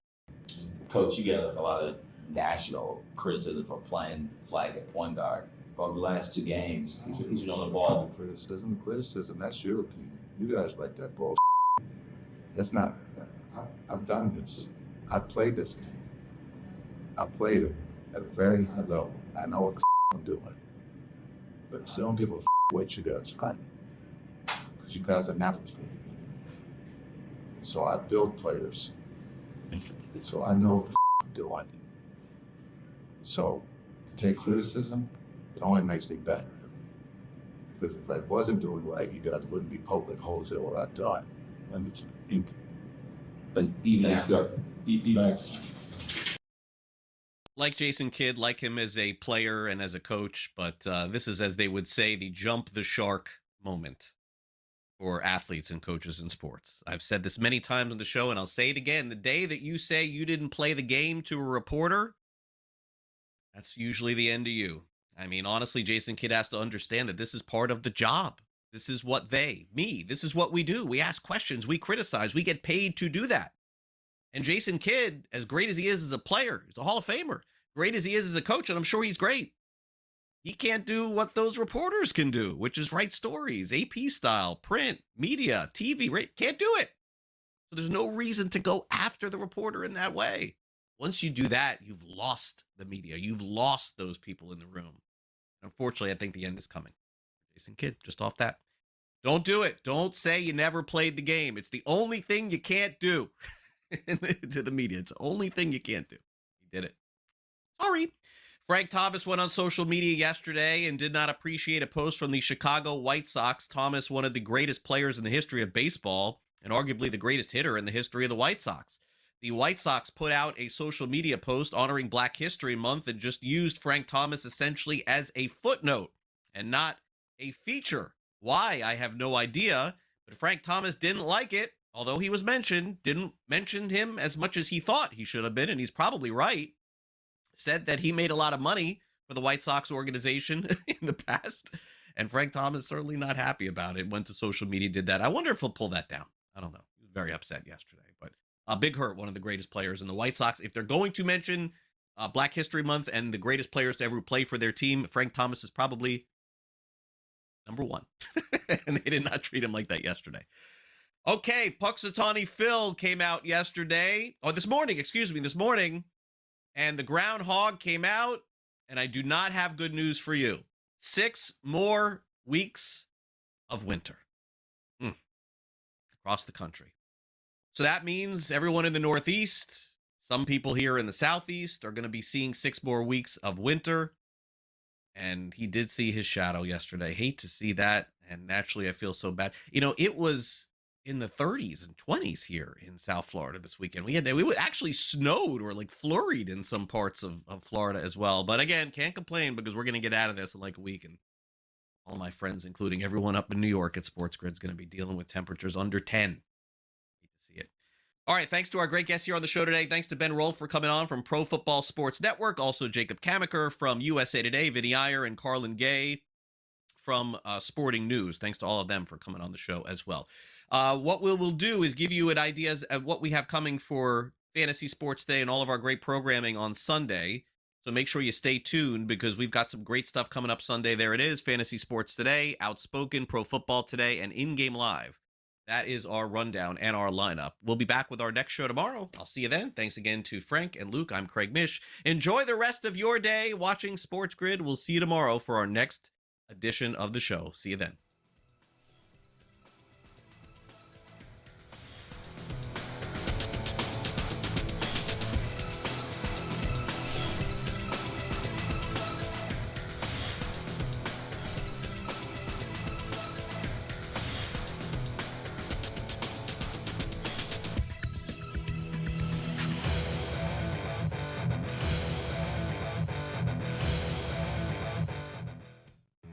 Coach, you get a lot of national criticism for playing Flagg at point guard. Over the last 2 games, he's been on the ball. Criticism, that's your opinion. You guys like that bullshit. That's not, I've done this. I played this game. I played it at a very high level. I know what the I'm doing. But I don't give a what you guys are. Because you guys have never played the game. So I build players. So I know what I'm doing. So to take criticism, it only makes me better. Because if I wasn't doing right, you guys wouldn't be poking holes in what I've done. But even after, like Jason Kidd, like him as a player and as a coach, but this is, as they would say, the jump the shark moment for athletes and coaches in sports. I've said this many times on the show, and I'll say it again. The day that you say you didn't play the game to a reporter, that's usually the end of you. I mean, honestly, Jason Kidd has to understand that this is part of the job. This is what this is what we do. We ask questions, we criticize, we get paid to do that. And Jason Kidd, as great as he is as a player, he's a Hall of Famer, great as he is as a coach, and I'm sure he's great, he can't do what those reporters can do, which is write stories, AP style, print, media, TV, right? Can't do it. So there's no reason to go after the reporter in that way. Once you do that, you've lost the media. You've lost those people in the room. Unfortunately, I think the end is coming. Jason Kidd, just off that. Don't do it. Don't say you never played the game. It's the only thing you can't do to the media. It's the only thing you can't do. He did it. Sorry. Frank Thomas went on social media yesterday and did not appreciate a post from the Chicago White Sox. Thomas, one of the greatest players in the history of baseball and arguably the greatest hitter in the history of the White Sox. The White Sox put out a social media post honoring Black History Month and just used Frank Thomas essentially as a footnote and not a feature. Why? I have no idea, but Frank Thomas didn't like it, although he was mentioned, didn't mention him as much as he thought he should have been, and he's probably right. Said that he made a lot of money for the White Sox organization in the past, and Frank Thomas certainly not happy about it. Went to social media, did that. I wonder if he'll pull that down. I don't know. He was very upset yesterday, but Big Hurt, one of the greatest players in the White Sox. If they're going to mention Black History Month and the greatest players to ever play for their team, Frank Thomas is probably number 1. And they did not treat him like that yesterday. Okay, Puxatawny Phil came out this morning, and the groundhog came out, and I do not have good news for you. 6 more weeks of winter across the country. So that means everyone in the Northeast, some people here in the Southeast are going to be seeing 6 more weeks of winter. And he did see his shadow yesterday. Hate to see that. And naturally, I feel so bad. You know, it was in the 30s and 20s here in South Florida this weekend. We actually snowed or like flurried in some parts of Florida as well. But again, can't complain because we're going to get out of this in like a week. And all my friends, including everyone up in New York at SportsGrid, is going to be dealing with temperatures under 10. All right, thanks to our great guests here on the show today. Thanks to Ben Rolfe for coming on from Pro Football Sports Network. Also, Jacob Kamaker from USA Today, Vinny Iyer, and Carlin Gay from Sporting News. Thanks to all of them for coming on the show as well. What we'll do is give you an idea of what we have coming for Fantasy Sports Day and all of our great programming on Sunday. So make sure you stay tuned because we've got some great stuff coming up Sunday. There it is, Fantasy Sports Today, Outspoken, Pro Football Today, and In-Game Live. That is our rundown and our lineup. We'll be back with our next show tomorrow. I'll see you then. Thanks again to Frank and Luke. I'm Craig Mish. Enjoy the rest of your day watching Sports Grid. We'll see you tomorrow for our next edition of the show. See you then.